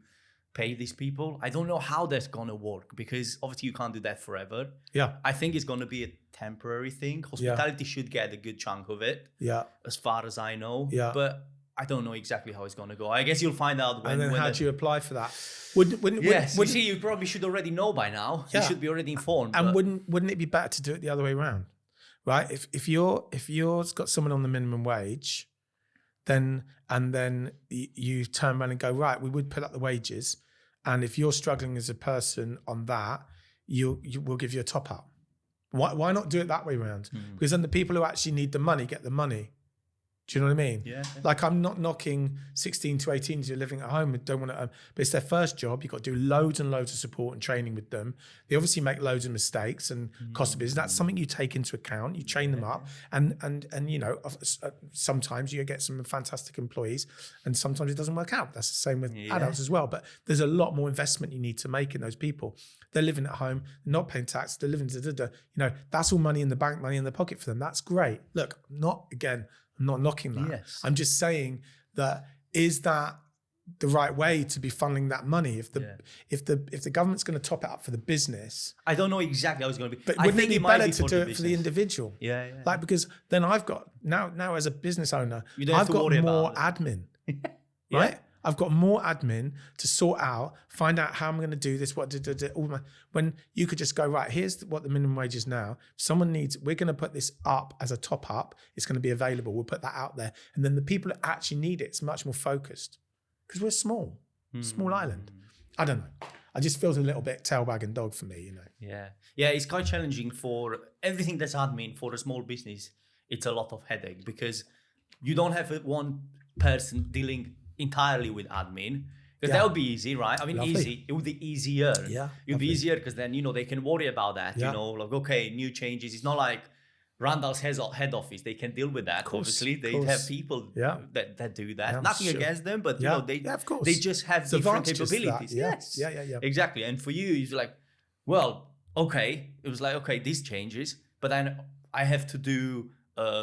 Speaker 2: pay these people. I don't know how that's gonna work, because obviously you can't do that forever. Yeah, I think it's gonna be a temporary thing. Hospitality should get a good chunk of it. Yeah, as far as I know. Yeah, but I don't know exactly how it's going to go. I guess you'll find out when.
Speaker 1: And then how do you apply for that?
Speaker 2: You probably should already know by now. Yeah. You should be already informed.
Speaker 1: And wouldn't it be better to do it the other way around, right? If you've got someone on the minimum wage, then you turn around and go, right, we would put up the wages, And if you're struggling as a person on that, you will give you a top up. Why not do it that way around? Because then the people who actually need the money get the money. Do you know what I mean?
Speaker 2: Yeah.
Speaker 1: Like, I'm not knocking 16 to 18s who are living at home and don't want to, but it's their first job. You've got to do loads and loads of support and training with them. They obviously make loads of mistakes and cost of business. That's something you take into account. You train them up, and you know, sometimes you get some fantastic employees, and sometimes it doesn't work out. That's the same with adults as well. But there's a lot more investment you need to make in those people. They're living at home, not paying tax. They're living, you know, that's all money in the bank, money in the pocket for them. That's great. Look, I'm not knocking that.
Speaker 2: Yes.
Speaker 1: I'm just saying that, is that the right way to be funneling that money? If the government's going to top it up for the business,
Speaker 2: I don't know exactly how it's going to be.
Speaker 1: But
Speaker 2: I
Speaker 1: wouldn't
Speaker 2: think
Speaker 1: it be
Speaker 2: might
Speaker 1: better
Speaker 2: be
Speaker 1: to do it for the individual?
Speaker 2: Yeah.
Speaker 1: Like, because then I've got now as a business owner,
Speaker 2: You don't have
Speaker 1: I've
Speaker 2: to
Speaker 1: got
Speaker 2: worry
Speaker 1: more
Speaker 2: about
Speaker 1: admin, right? I've got more admin to sort out, find out how I'm going to do this, when you could just go, right, here's what the minimum wage is now. If someone needs, we're going to put this up as a top up. It's going to be available. We'll put that out there. And then the people that actually need it, it's much more focused, because we're small island. I don't know. I just feels a little bit tail wagging dog for me, you know.
Speaker 2: Yeah, it's quite challenging for everything that's admin for a small business. It's a lot of headache because you don't have one person dealing entirely with admin, because that would be easy, right? I mean,
Speaker 1: Lovely.
Speaker 2: it would be easier. It would be easier because then, you know, they can worry about that, you know, like, okay, new changes. It's not like Randall's head office. They can deal with that. Obviously, they have people that do that. Nothing against them, but, you know, they just have different capabilities. Yes.
Speaker 1: Yeah.
Speaker 2: Exactly. And for you, it's like, well, okay. It was like, okay, this changes, but then I have to do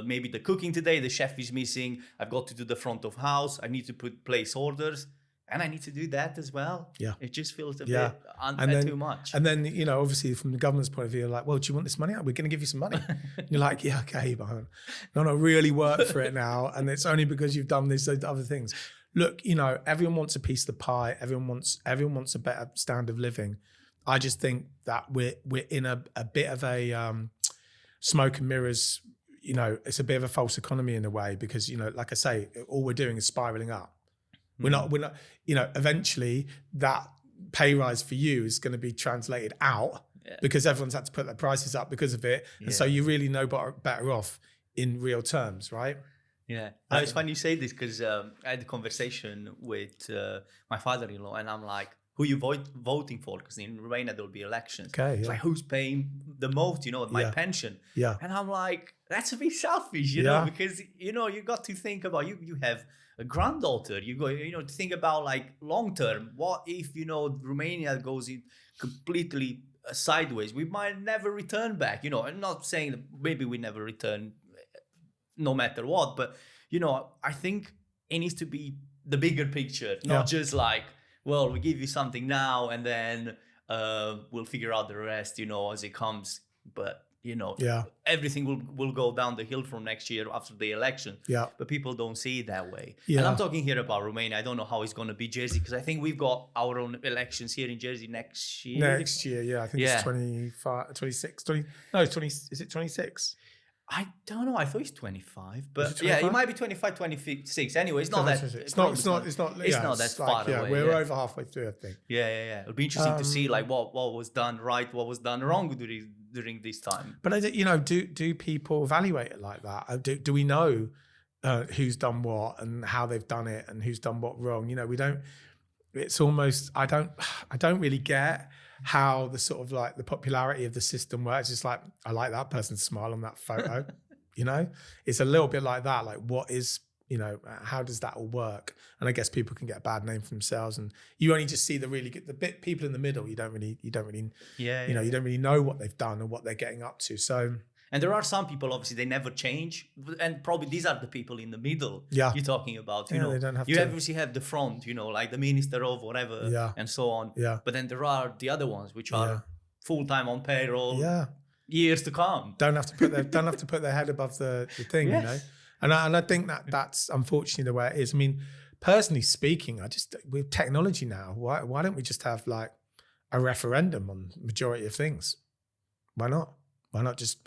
Speaker 2: maybe the cooking today, the chef is missing. I've got to do the front of house. I need to place orders, and I need to do that as well. Yeah, it just feels a bit too much.
Speaker 1: And then, you know, obviously from the government's point of view, like, well, do you want this money? We're going to give you some money. And you're like, yeah, okay, but I'm not really work for it now, and it's only because you've done these other things. Look, you know, everyone wants a piece of the pie. Everyone wants a better standard of living. I just think that we're in a bit of a smoke and mirrors. You know, it's a bit of a false economy in a way, because, you know, like I say, all we're doing is spiraling up. We're not, you know, eventually that pay rise for you is going to be translated out because everyone's had to put their prices up because of it. And so you really know better off in real terms, right?
Speaker 2: Yeah. It's funny you say this because I had a conversation with my father-in-law, and I'm like, who you voting for? Because in Romania there'll be elections.
Speaker 1: Okay,
Speaker 2: it's like, who's paying the most? You know, my pension. Yeah. And I'm like, that's a bit selfish, you know, because, you know, you got to think about you have a granddaughter. You go, you know, to think about like long term. What if, you know, Romania goes in completely sideways? We might never return back. You know, I'm not saying that maybe we never return, no matter what, but, you know, I think it needs to be the bigger picture, not just like, well, we give you something now and then we'll figure out the rest, you know, as it comes. But, you know, everything will go down the hill from next year after the election. Yeah. But people don't see it that way. Yeah. And I'm talking here about Romania. I don't know how it's going to be Jersey, because I think we've got our own elections here in Jersey next year.
Speaker 1: Next year, yeah. I think it's 25, 26, 20. No, 20. Is it 26?
Speaker 2: I don't know. I thought it's 25, but it might be 25, 26. Anyway, it's not that.
Speaker 1: It's not that far away. We're over halfway through, I think.
Speaker 2: Yeah. It'll be interesting to see like what was done right, what was done wrong during this time.
Speaker 1: But you know, do people evaluate it like that? Do we know who's done what and how they've done it and who's done what wrong? You know, we don't. It's almost I don't really get how the sort of like the popularity of the system works. It's like, I like that person's smile on that photo. You know, it's a little bit like that. Like, what is, you know, how does that all work? And I guess people can get a bad name for themselves, and you only just see the people in the middle. You don't really you don't really know what they've done and what they're getting up to. So.
Speaker 2: And there are some people, obviously, they never change. And probably these are the people in the middle you're talking about. You know,
Speaker 1: they don't have
Speaker 2: you obviously have the front, you know, like the minister of whatever and so on. Yeah. But then there are the other ones which are full-time on payroll, years to come.
Speaker 1: Don't have to put their head above the thing, you know. And I think that's unfortunately the way it is. I mean, personally speaking, with technology now, why don't we just have like a referendum on majority of things? Why not? Why not just...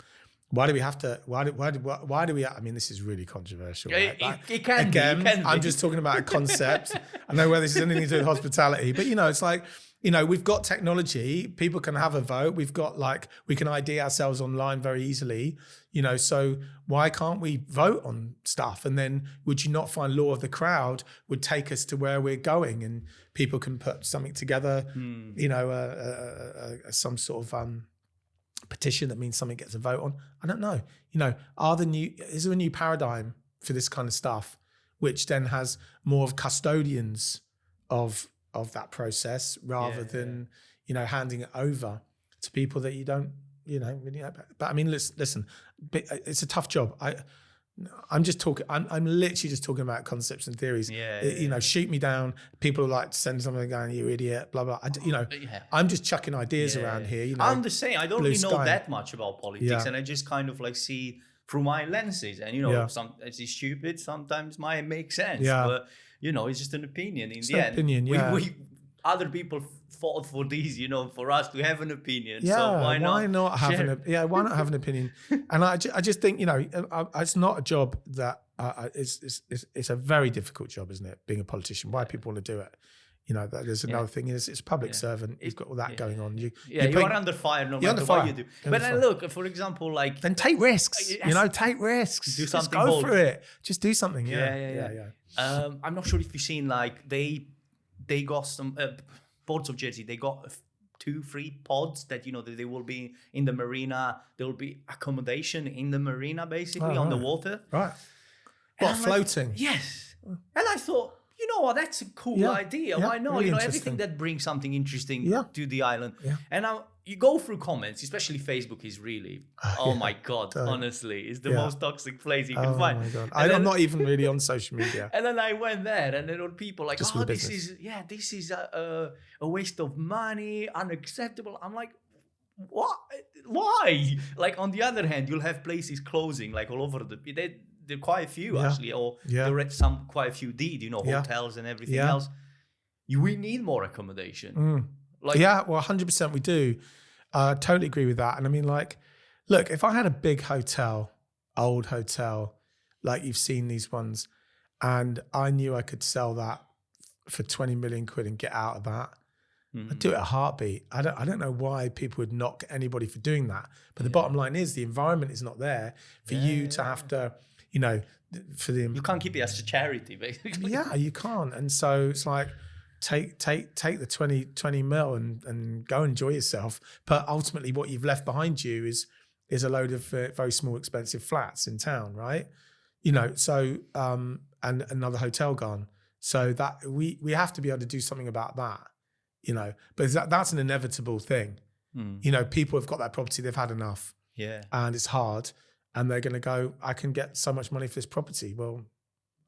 Speaker 1: Why do we have to? Why do we? I mean, this is really controversial. Right?
Speaker 2: It can be.
Speaker 1: I'm just talking about a concept. I know where this is anything to do with hospitality, but you know, it's like you know, we've got technology, people can have a vote. We've got we can ID ourselves online very easily, you know, so why can't we vote on stuff? And then would you not find law of the crowd would take us to where we're going, and people can put something together, you know, some sort of petition that means something gets a vote on. I don't know, you know, is there a new paradigm for this kind of stuff, which then has more of custodians of that process rather than, you know, handing it over to people that you don't, you know, really know about. But I mean, listen, it's a tough job. I'm just talking, I'm literally just talking about concepts and theories. You know, shoot me down. People like to send something going, you idiot, blah, blah. You know, I'm just chucking ideas around here. You know,
Speaker 2: I'm the same. I don't really know that much about politics, and I just kind of like see through my lenses. And, you know, it's stupid. Sometimes might make sense. But, you know, it's just an opinion. In the end, we other people fought for these, you know, for us to have an opinion. So why not have an opinion?
Speaker 1: And I just think, you know, it's not a job that it's a very difficult job, isn't it? Being a politician, why people want to do it. You know, there's another thing is it's a public servant. You've got all that going on. You
Speaker 2: are under fire no matter what you do. But then look, for example, like...
Speaker 1: Then take risks, you know, take risks.
Speaker 2: Do something
Speaker 1: Just go
Speaker 2: bold.
Speaker 1: for it. Just do something.
Speaker 2: I'm not sure if you've seen, like, they got some... Ports of Jersey, they got 2-3 pods that, you know, that they will be in the marina. There will be accommodation in the marina, basically, on the water.
Speaker 1: Right. What, floating?
Speaker 2: Like, yes. And I thought, you know what, that's a cool idea. Why not? Really, you know, everything that brings something interesting to the island. And now you go through comments, especially Facebook is really, oh my God, honestly, it's the most toxic place you can find. Oh my God.
Speaker 1: I'm not even really on social media.
Speaker 2: And then I went there and there were people like, just this is a waste of money, unacceptable. I'm like, what? Why? Like, on the other hand, you'll have places closing like all over there are quite a few actually, or there are quite a few did, you know, hotels and everything else. We need more accommodation. Like,
Speaker 1: well, 100% we do. Totally agree with that. And I mean, like, look, if I had a big hotel, old hotel, like you've seen these ones, and I knew I could sell that for 20 million quid and get out of that, I'd do it a heartbeat. I don't know why people would knock anybody for doing that. But the bottom line is the environment is not there for you to have to, you know,
Speaker 2: you can't keep it as a charity, basically.
Speaker 1: Yeah, you can't. And so it's like, take the 20 mil and go enjoy yourself. But ultimately what you've left behind you is a load of very small, expensive flats in town, right? You know, so, and another hotel gone. So that we have to be able to do something about that, you know, but that's an inevitable thing. You know, people have got that property, they've had enough. And it's hard. And they're going to go, I can get so much money for this property. Well,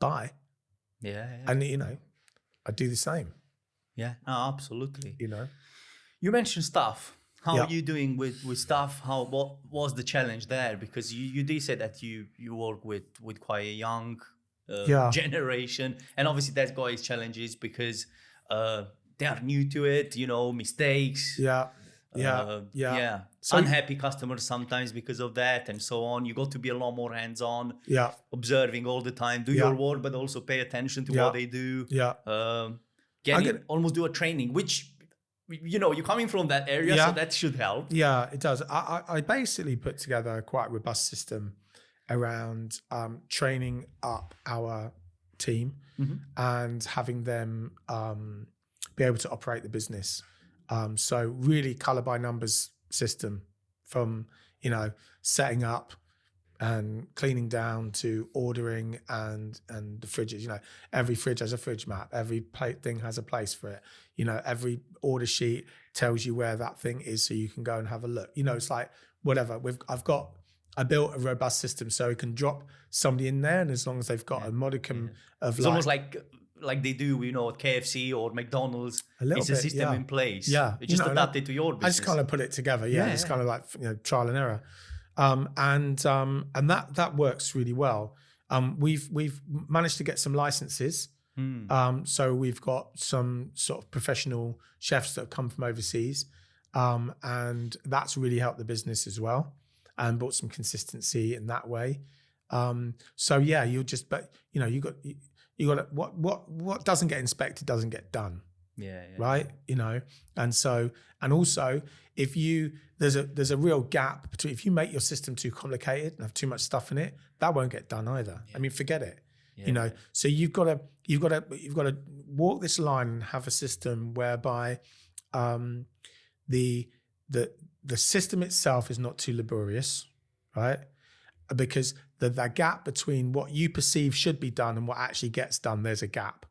Speaker 1: buy. And, you know, I do the same.
Speaker 2: No, absolutely.
Speaker 1: You know,
Speaker 2: you mentioned staff. How are you doing with staff? What was the challenge there? Because you did say that you work with quite a young generation, and obviously that's got its challenges because they are new to it. You know, mistakes. So unhappy customers sometimes because of that and so on. You got to be a lot more hands-on, observing all the time, do your work, but also pay attention to what they do. Almost do a training, which, you know, you're coming from that area, so that should help.
Speaker 1: Yeah, it does. I basically put together quite a robust system around training up our team and having them be able to operate the business. So really color by numbers system from, you know, setting up and cleaning down to ordering and the fridges. You know, every fridge has a fridge map. Every thing has a place for it. You know, every order sheet tells you where that thing is so you can go and have a look. You know, it's like whatever. I built a robust system so it can drop somebody in there, and as long as they've got a modicum of
Speaker 2: it's almost like they do, you know, at KFC or McDonald's. It's a system in place. It's just adapted to your business.
Speaker 1: I just kind of put it together. It's kind of like, you know, trial and error. And that works really well. We've managed to get some licenses. So we've got some sort of professional chefs that have come from overseas. And that's really helped the business as well and brought some consistency in that way. But you know, you got what doesn't get inspected doesn't get done. right? You know, and also if there's a real gap between, if you make your system too complicated and have too much stuff in it, that won't get done either. I mean, forget it. You know, so you've got to walk this line and have a system whereby the system itself is not too laborious, right? Because that gap between what you perceive should be done and what actually gets done, there's a gap.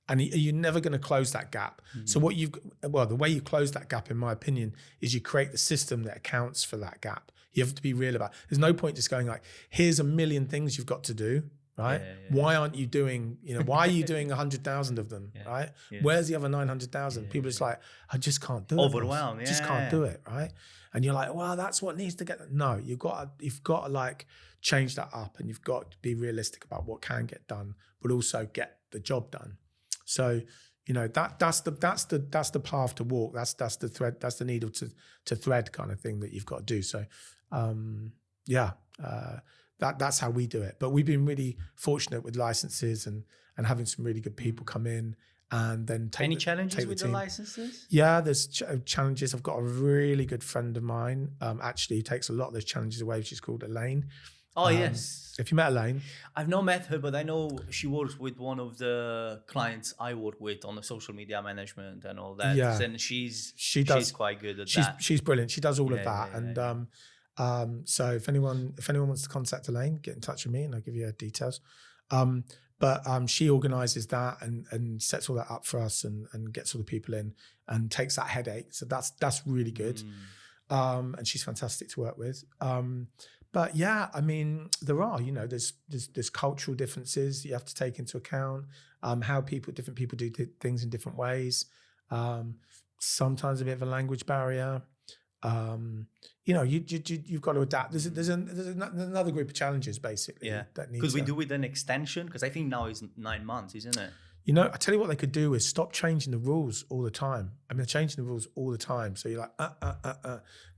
Speaker 1: And you're never going to close that gap. So the way you close that gap, in my opinion, is you create the system that accounts for that gap. You have to be real about it. There's no point just going like, here's a million things you've got to do, right? Why aren't you doing, why are you doing 100,000 of them, right? Where's the other 900,000? People are just like, I just can't do it.
Speaker 2: Overwhelmed,
Speaker 1: just can't do it, right? And you're like, well, that's what needs to get. No, you've got to like change that up, and you've got to be realistic about what can get done, but also get the job done. So, that's the path to walk. That's the thread. That's the needle to thread kind of thing that you've got to do. So, that's how we do it. But we've been really fortunate with licenses and having some really good people come in and then take
Speaker 2: any challenges with the licenses?
Speaker 1: Yeah, there's challenges. I've got a really good friend of mine, actually, who takes a lot of those challenges away. She's called Elaine.
Speaker 2: Oh, yes.
Speaker 1: If you met Elaine?
Speaker 2: I've not met her, but I know she works with one of the clients I work with on the social media management and all that.
Speaker 1: Yeah.
Speaker 2: And she's quite good at that.
Speaker 1: She's brilliant. She does all of that. So if anyone wants to contact Elaine, get in touch with me and I'll give you her details. But she organises that and sets all that up for us and gets all the people in and takes that headache. So that's really good. And she's fantastic to work with. But yeah, I mean, there are, there's cultural differences you have to take into account, how different people do things in different ways. Sometimes a bit of a language barrier. You've got to adapt. There's another group of challenges basically.
Speaker 2: Yeah, because we do with an extension, because I think now is 9 months, isn't it?
Speaker 1: I tell you what they could do is stop changing the rules all the time. I mean, they're changing the rules all the time. So you're like,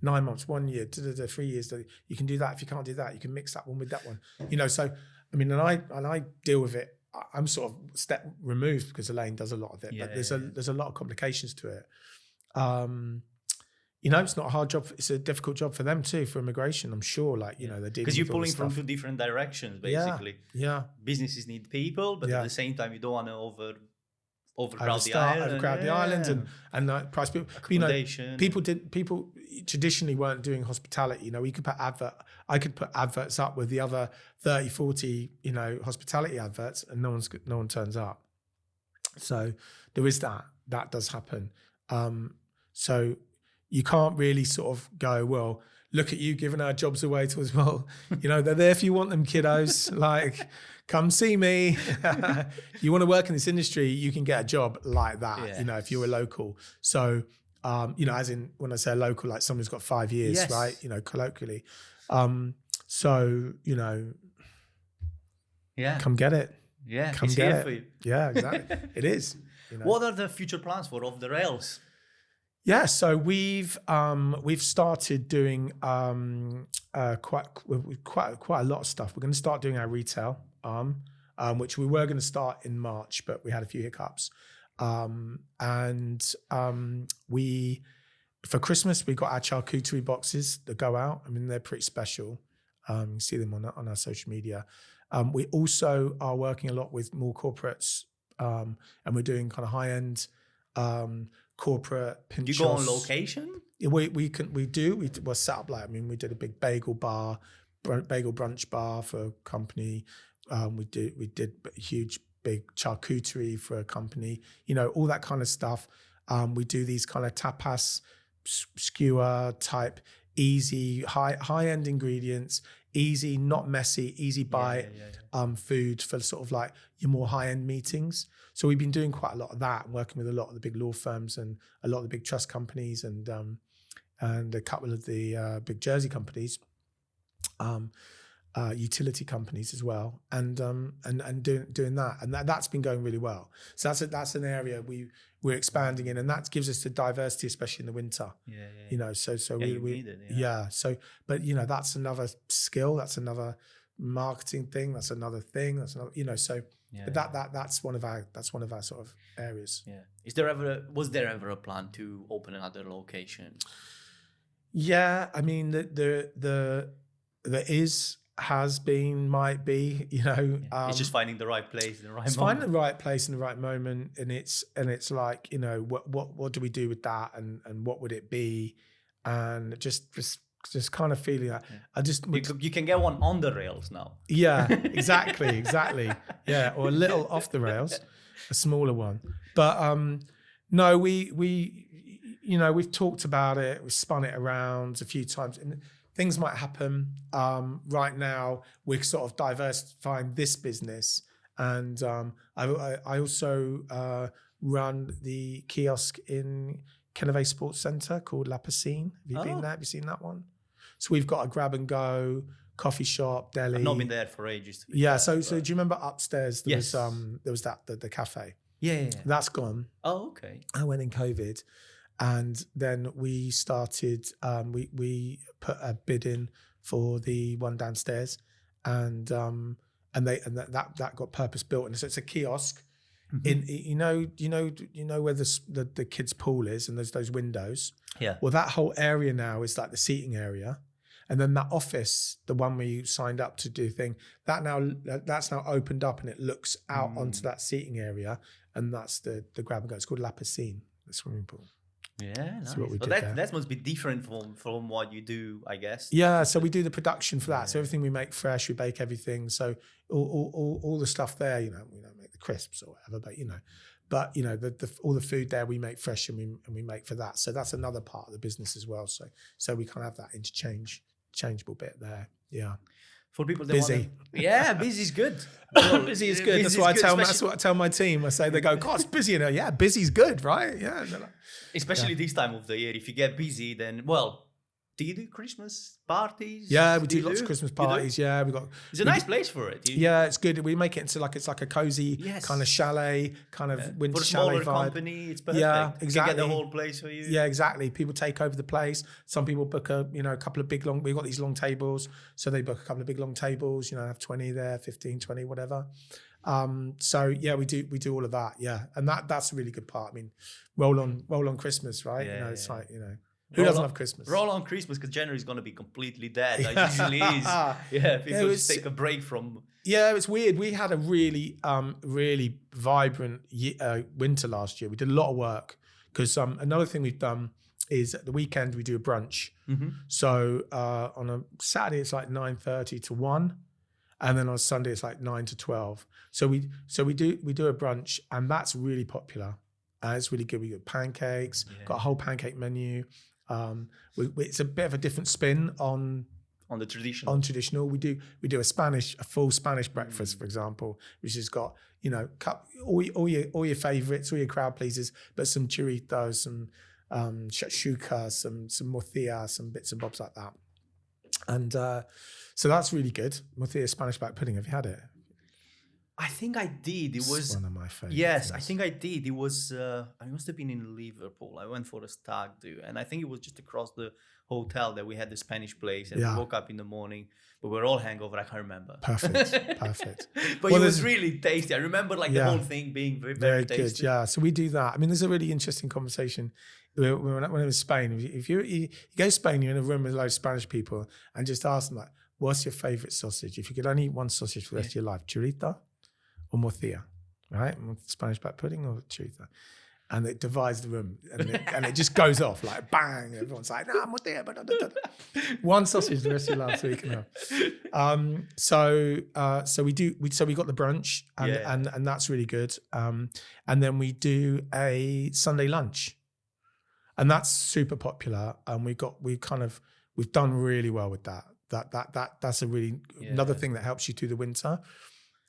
Speaker 1: 9 months, 1 year, 3 years. You can do that. If you can't do that, you can mix that one with that one. So, I mean, and I deal with it. I'm sort of step removed because Elaine does a lot of it. But there's a lot of complications to it. It's not a hard job. It's a difficult job for them too, for immigration. I'm sure, they're dealing
Speaker 2: because you're pulling from two different directions, basically.
Speaker 1: Yeah.
Speaker 2: Businesses need people, but at the same time, you don't want to overcrowd the
Speaker 1: island and price people.
Speaker 2: Accommodation.
Speaker 1: People traditionally weren't doing hospitality. We could put I could put adverts up with the other 30, 40, hospitality adverts, and no one turns up. So there is that. That does happen. So you can't really sort of go, well, look at you giving our jobs away to us. Well, they're there if you want them, kiddos. Like, come see me. You want to work in this industry, you can get a job like that, if you're a local. So, as in when I say local, like someone's got 5 years, right? Colloquially. Come get it.
Speaker 2: Yeah,
Speaker 1: come
Speaker 2: it's
Speaker 1: get
Speaker 2: here
Speaker 1: it.
Speaker 2: for you.
Speaker 1: Yeah, exactly. It is.
Speaker 2: What are the future plans for Off the Rails?
Speaker 1: Yeah, so we've started doing quite a lot of stuff. We're going to start doing our retail arm, which we were going to start in March, but we had a few hiccups. We for Christmas we got our charcuterie boxes that go out. I mean, they're pretty special. You can see them on our social media. We also are working a lot with more corporates, and we're doing kind of high end. Corporate pinchos.
Speaker 2: You go on location?
Speaker 1: We're set up we did a big bagel brunch bar for a company. We did a huge big charcuterie for a company, all that kind of stuff. We do these kind of tapas skewer type, easy, high end ingredients, easy, not messy, easy bite food for sort of like your more high end meetings. So we've been doing quite a lot of that, working with a lot of the big law firms and a lot of the big trust companies and a couple of the big Jersey companies, utility companies as well, and doing that, and that's been going really well. So that's an area we're expanding in, and that gives us the diversity, especially in the winter. So we
Speaker 2: need it,
Speaker 1: So, but that's another skill, that's another marketing thing, that's another thing, that's another, so But that's one of our sort of areas.
Speaker 2: Yeah. Was there ever a plan to open another location?
Speaker 1: Yeah, I mean, has been, might be, you know.
Speaker 2: It's just finding the right place in the right moment.
Speaker 1: Finding the right place in the right moment, and it's like, you know, what do we do with that, and what would it be, and just kind of feeling that I just
Speaker 2: you can get one on the rails now.
Speaker 1: Yeah, exactly. Yeah, or a little off the rails, a smaller one. But no, we you know, we've talked about it, we've spun it around a few times, and things might happen. Right now, we're sort of diversifying this business, and I also run the kiosk in Kennervay Sports Centre called La Piscine. Have you been there? Have you seen that one? So we've got a grab and go coffee shop, deli.
Speaker 2: I've not been there for ages.
Speaker 1: Yeah. So do you remember upstairs? There was the cafe.
Speaker 2: Yeah.
Speaker 1: That's gone.
Speaker 2: Oh, okay. I
Speaker 1: went in COVID, and then we started. We put a bid in for the one downstairs, and that got purpose built, and so it's a kiosk. In you know where the kids' pool is, and there's those windows.
Speaker 2: Yeah.
Speaker 1: Well, that whole area now is like the seating area, and then that office, the one where you signed up to do thing, that's now opened up, and it looks out onto that seating area, and that's the grab and go. It's called La Piscine, the swimming pool.
Speaker 2: Yeah, nice.
Speaker 1: So
Speaker 2: that must be different from what you do, I guess.
Speaker 1: Yeah, so we do the production for that. Yeah. So everything we make fresh, we bake everything. So all the stuff there, you know, we don't make the crisps or whatever, but you know, all the food there we make fresh, and we make for that. So that's another part of the business as well. So we kind of have that interchangeable bit there. Yeah.
Speaker 2: For people that
Speaker 1: busy.
Speaker 2: Busy is good.
Speaker 1: Busy is good. That's what I tell my team. I say, they go, God, it's busy. And yeah, busy's good, right? Yeah.
Speaker 2: Especially this time of the year. If you get busy, then, well, do you do Christmas parties?
Speaker 1: Yeah, we do lots of Christmas parties. Yeah,
Speaker 2: it's a nice place for it.
Speaker 1: Yeah, it's good. We make it into it's like a cozy kind of chalet, kind of winter chalet vibe. For a smaller
Speaker 2: company, it's perfect.
Speaker 1: Yeah, exactly.
Speaker 2: You get the whole place for you.
Speaker 1: Yeah, exactly. People take over the place. Some people book a couple of big long. We've got these long tables, so they book a couple of big long tables. You know, have 20 there, 15, 20, whatever. So yeah, we do all of that. Yeah, and that's a really good part. I mean, roll on Christmas, right?
Speaker 2: Yeah,
Speaker 1: it's like, who doesn't love Christmas?
Speaker 2: Roll on Christmas, because January is going to be completely dead. It usually is. Yeah, people just take a break from.
Speaker 1: Yeah, it's weird. We had a really, really vibrant winter last year. We did a lot of work, because another thing we've done is at the weekend we do a brunch. Mm-hmm. So on a Saturday it's like 9:30 to 1, and then on Sunday it's like 9 to 12. So we do a brunch, and that's really popular. It's really good. We got pancakes, got a whole pancake menu. It's a bit of a different spin on
Speaker 2: the traditional.
Speaker 1: On traditional, we do a full Spanish breakfast, for example, which has got all your favorites, all your crowd pleasers, but some churritos, some shakshuka, some morcilla, some bits and bobs like that. And so that's really good. Morcilla Spanish back pudding. Have you had it?
Speaker 2: I think I did. It was
Speaker 1: one of my favorites.
Speaker 2: Yes, I think I did. It was. I must have been in Liverpool. I went for a stag do, and I think it was just across the hotel that we had the Spanish place. And we woke up in the morning, but we're all hangover. I can't remember.
Speaker 1: Perfect.
Speaker 2: But it was really tasty. I remember the whole thing being very, very tasty.
Speaker 1: Good. Yeah. So we do that. I mean, there's a really interesting conversation. When I was in Spain, if you go to Spain, you're in a room with a load of Spanish people, and just ask them what's your favorite sausage? If you could only eat one sausage for the rest of your life, churrito or morcilla, right? Spanish back pudding or churrito. And it divides the room, and it just goes off like bang. Everyone's like, "No, morcilla." One sausage the rest of your life, so you can have. So we got the brunch, and that's really good. And then we do a Sunday lunch, and that's super popular. And we've done really well with that. That's a really another thing that helps you through the winter.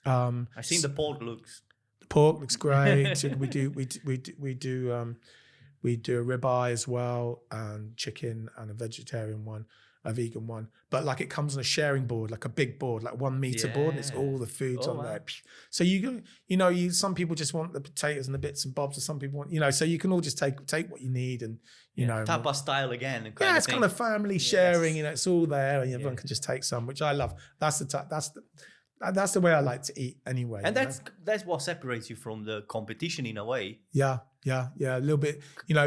Speaker 2: I've seen the pork looks.
Speaker 1: The pork looks great. we do a ribeye as well, and chicken, and a vegetarian one, a vegan one. But it comes on a sharing board, like a big board, like 1 meter board, and it's all the foods on there. So some people just want the potatoes and the bits and bobs, and some people want, so you can all just take what you need, and
Speaker 2: tapas style again.
Speaker 1: It's kind of family sharing. It's all there, and everyone can just take some, which I love. That's the way I like to eat anyway.
Speaker 2: And that's what separates you from the competition in a way.
Speaker 1: Yeah. A little bit,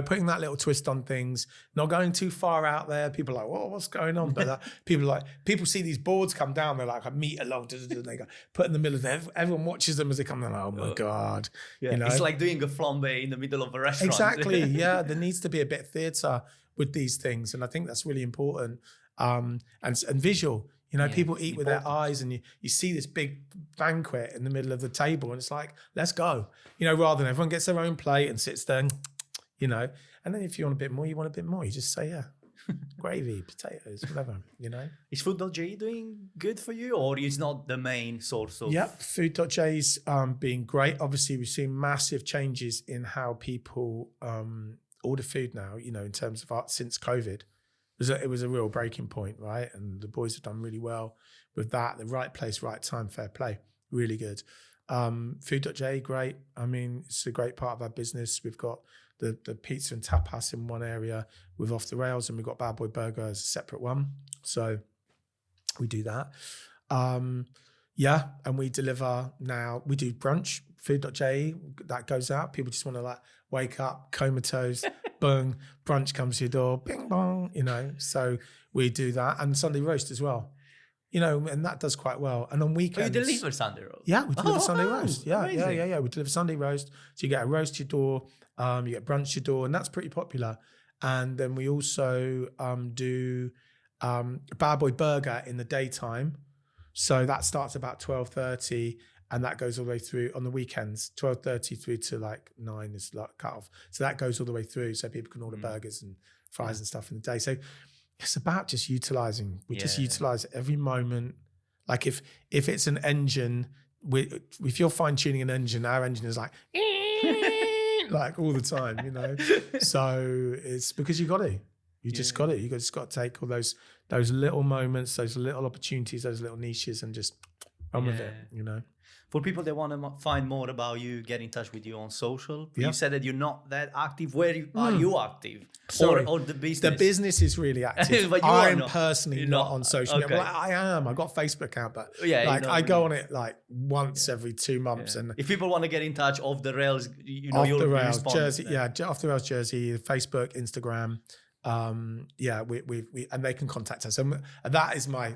Speaker 1: putting that little twist on things, not going too far out there. People are like, whoa, what's going on? But people see these boards come down, they're like a meter long, and they go put in the middle of there. Everyone watches them as they come down. Oh my God.
Speaker 2: Yeah. It's like doing a flambe in the middle of a restaurant.
Speaker 1: Exactly. Yeah. There needs to be a bit of theatre with these things. And I think that's really important. And visual. People eat with their eyes, and you see this big banquet in the middle of the table, and it's like, let's go. Rather than everyone gets their own plate and sits there, and then if you want a bit more, you want a bit more. You just say, gravy, potatoes, whatever,
Speaker 2: Is FoodJ doing good for you, or is not the main source of?
Speaker 1: Yep, FoodJ's been great. Obviously, we've seen massive changes in how people order food now, in terms of art since COVID. It was a real breaking point, right? And the boys have done really well with that. The right place, right time, fair play. Really good. FoodJ, great. I mean, it's a great part of our business. We've got the pizza and tapas in one area with Off the Rails, and we've got Bad Boy Burger as a separate one. So we do that. And we deliver now. We do brunch, FoodJ, that goes out. People just want to wake up, comatose, boom, brunch comes to your door, bing bong, So we do that. And Sunday roast as well, and that does quite well. And on weekends.
Speaker 2: Oh, you deliver Sunday roast?
Speaker 1: Yeah, we deliver Sunday roast. Yeah,
Speaker 2: amazing.
Speaker 1: Yeah. We deliver Sunday roast. So you get a roast to your door, you get brunch to your door, and that's pretty popular. And then we also do Bad Boy Burger in the daytime. So that starts about 12:30. And that goes all the way through on the weekends, 12:30 through to 9 is cut off. So that goes all the way through, so people can order burgers and fries and stuff in the day. So it's about just utilizing. We just utilize every moment. Like if it's an engine, if you're fine tuning an engine, our engine is like all the time, So it's because you got to. You just got it. You just got to take all those little moments, those little opportunities, those little niches, and just run with it.
Speaker 2: For people that want to find more about you, get in touch with you on social. You said that you're not that active. Where are you active?
Speaker 1: Sorry.
Speaker 2: Or the business?
Speaker 1: The business is really active.
Speaker 2: But
Speaker 1: I'm personally not on social
Speaker 2: okay.
Speaker 1: media. Well, I am. I've got a Facebook account, but I go on it once every 2 months. And
Speaker 2: if people want to get in touch, Off the Rails,
Speaker 1: Off
Speaker 2: you'll
Speaker 1: the Rails
Speaker 2: respond.
Speaker 1: Jersey, Off the Rails Jersey, Facebook, Instagram. We and they can contact us. And that is my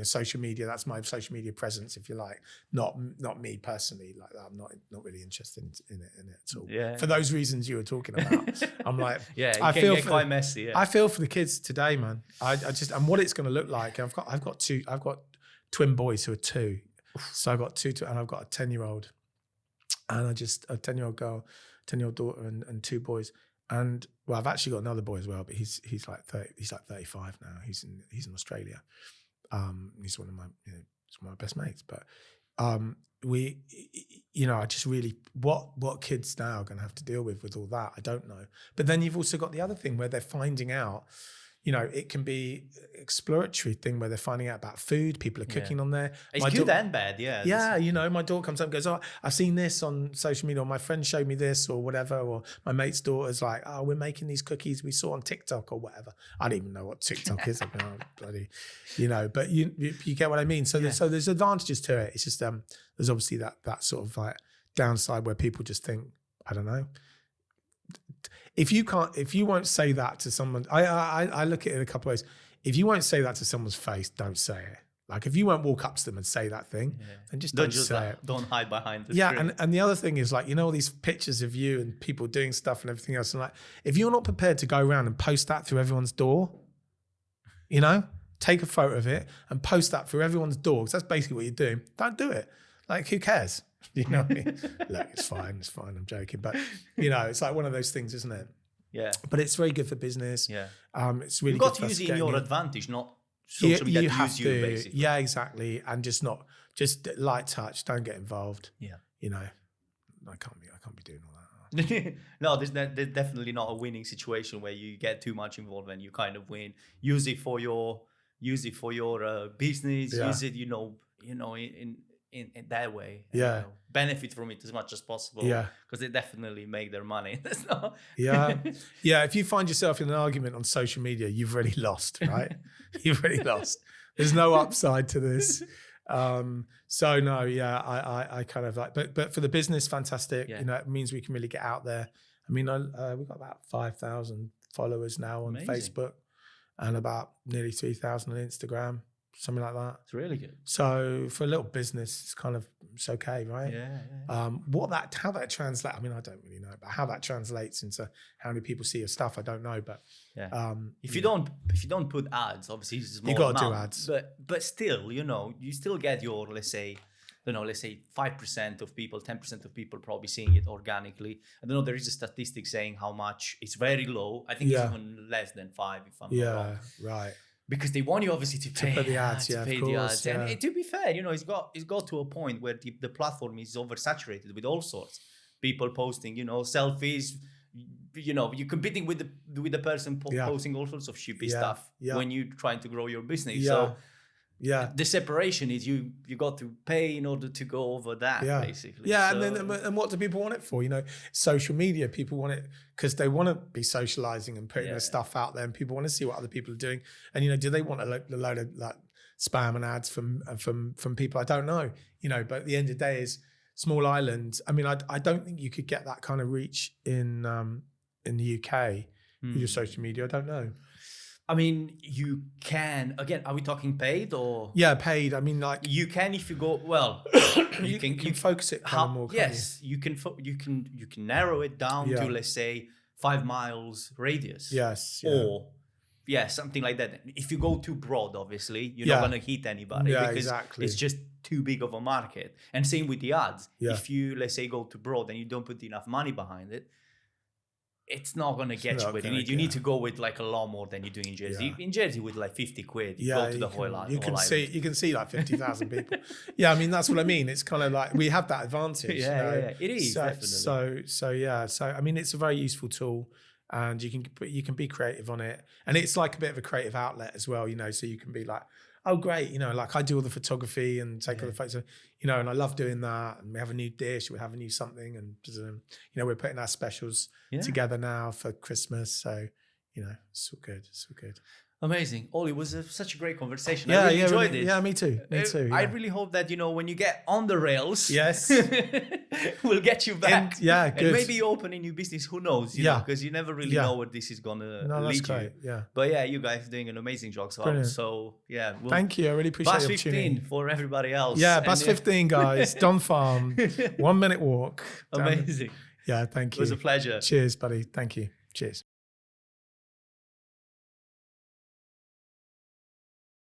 Speaker 1: social media. That's my social media presence, if you like. Not me personally like that. I'm not really interested in it at all. Yeah. For those reasons you were talking about. I'm like,
Speaker 2: I feel quite messy. Yeah.
Speaker 1: I feel for the kids today, man. I just and what it's going to look like. I've got twin boys who are 2, so I've got 2, and I've got a 10-year-old, and a 10-year-old girl, 10-year-old daughter, and 2 boys. And well, I've actually got another boy as well, but he's like 30, he's like 35 now. He's in Australia. He's one of my best mates. But I just really what kids now are going to have to deal with all that, I don't know. But then you've also got the other thing where they're finding out. It can be exploratory thing where they're finding out about food. People are cooking on there.
Speaker 2: It's good and bad, yeah.
Speaker 1: Yeah, my daughter comes up and goes, oh, I've seen this on social media, or my friend showed me this, or whatever, or my mate's daughter's like, oh, we're making these cookies we saw on TikTok or whatever. I don't even know what TikTok is. I'm bloody, but you get what I mean. So there's advantages to it. It's just there's obviously that sort of downside where people just think, I don't know. If you won't say that to someone, I look at it in a couple of ways. If you won't say that to someone's face, don't say it. Like if you won't walk up to them and say that thing, then don't say it.
Speaker 2: Don't hide behind the screen.
Speaker 1: And the other thing is all these pictures of you and people doing stuff and everything else. And if you're not prepared to go around and post that through everyone's door, take a photo of it and post that through everyone's door, because that's basically what you're doing. Don't do it. Who cares? You know what I mean? Look, it's fine. I'm joking. But, it's like one of those things, isn't it?
Speaker 2: Yeah.
Speaker 1: But it's very good for business.
Speaker 2: Yeah.
Speaker 1: It's really
Speaker 2: You've got
Speaker 1: good
Speaker 2: to use it in your advantage, not
Speaker 1: social
Speaker 2: media
Speaker 1: you
Speaker 2: to
Speaker 1: have
Speaker 2: use
Speaker 1: to,
Speaker 2: you, basically.
Speaker 1: Yeah, exactly. And just light touch. Don't get involved.
Speaker 2: Yeah.
Speaker 1: I can't be doing all that.
Speaker 2: No, there's definitely not a winning situation where you get too much involved and you kind of win. Use it for your business.
Speaker 1: Yeah.
Speaker 2: Use it, in that way.
Speaker 1: Yeah.
Speaker 2: Benefit from it as much as possible.
Speaker 1: Yeah.
Speaker 2: Because they definitely make their money.
Speaker 1: Yeah. Yeah. If you find yourself in an argument on social media, you've already lost, right? You've already lost. There's no upside to this. So no, yeah, I kind of like, but for the business, fantastic.
Speaker 2: Yeah.
Speaker 1: You know, it means we can really get out there. I mean, we've got about 5,000 followers now on
Speaker 2: Amazing.
Speaker 1: Facebook, and about nearly 3,000 on Instagram, something like that.
Speaker 2: It's really good.
Speaker 1: So for a little business, it's okay, right?
Speaker 2: Yeah.
Speaker 1: How that translates, I mean, I don't really know, but how that translates into how many people see your stuff, I don't know. But
Speaker 2: yeah, if you don't put ads, obviously it's a small
Speaker 1: you got to
Speaker 2: amount,
Speaker 1: do ads.
Speaker 2: But still, you know, you still get your, let's say 5% of people, 10% of people probably seeing it organically. I don't know, there is a statistic saying how much. It's very low. I think it's even less than 5 if I'm not wrong.
Speaker 1: Right.
Speaker 2: Because they want you obviously to pay
Speaker 1: the ads,
Speaker 2: to pay
Speaker 1: of course,
Speaker 2: the ads.
Speaker 1: yeah.
Speaker 2: And to be fair, you know, it's got to a point where the platform is oversaturated with all sorts. People posting, you know, selfies. You know, you're competing with the person posting all sorts of shitty stuff when you're trying to grow your business. So the separation is you got to pay in order to go over that, basically.
Speaker 1: Yeah,
Speaker 2: so,
Speaker 1: and what do people want it for? You know, social media, people want it because they want to be socializing and putting their stuff out there, and people want to see what other people are doing. And you know, do they want a load of like spam and ads from people? I don't know. You know, but at the end of the day, is small island. I mean, I don't think you could get that kind of reach in the UK with your social media. I don't know.
Speaker 2: I mean, you can. Again, are we talking paid or?
Speaker 1: Yeah, paid. I mean, like
Speaker 2: you can if you go well.
Speaker 1: you can focus it kind of more.
Speaker 2: Yes, you can narrow it down to, let's say, 5 miles radius.
Speaker 1: Yes.
Speaker 2: Or something like that. If you go too broad, obviously, you're not gonna hit anybody because it's just too big of a market. And same with the ads. If you, let's say, go too broad and you don't put enough money behind it, it's not going to get you where you need. You need to go with like a lot more than you do in Jersey. In Jersey, with like 50 quid, you go to the whole island.
Speaker 1: You can see like 50,000 people. Yeah, I mean, that's what I mean. It's kind of like we have that advantage.
Speaker 2: It is, definitely.
Speaker 1: So I mean, it's a very useful tool, and you can be creative on it. And it's like a bit of a creative outlet as well, you know, so you can be like, oh, great, you know, like I do all the photography and take all the photos, you know, and I love doing that. And we have a new dish, we have a new something, and you know, we're putting our specials together now for Christmas. So, you know, it's all good. It's all good.
Speaker 2: Amazing. Ollie, it was such a great conversation. I really enjoyed it.
Speaker 1: Yeah, me too.
Speaker 2: I really hope that, you know, when you get on the rails,
Speaker 1: yes,
Speaker 2: we'll get you back.
Speaker 1: Good.
Speaker 2: And maybe open a new business. Who knows? You know, because you never really know where this is going to lead
Speaker 1: great.
Speaker 2: you.
Speaker 1: Yeah.
Speaker 2: But yeah, you guys are doing an amazing job. So yeah.
Speaker 1: Thank you. I really appreciate it.
Speaker 2: Bus 15 for everybody else.
Speaker 1: Yeah, Bus 15, guys. Don Farm. 1 minute walk.
Speaker 2: Amazing.
Speaker 1: Yeah, thank you.
Speaker 2: It was a pleasure.
Speaker 1: Cheers, buddy. Thank you. Cheers.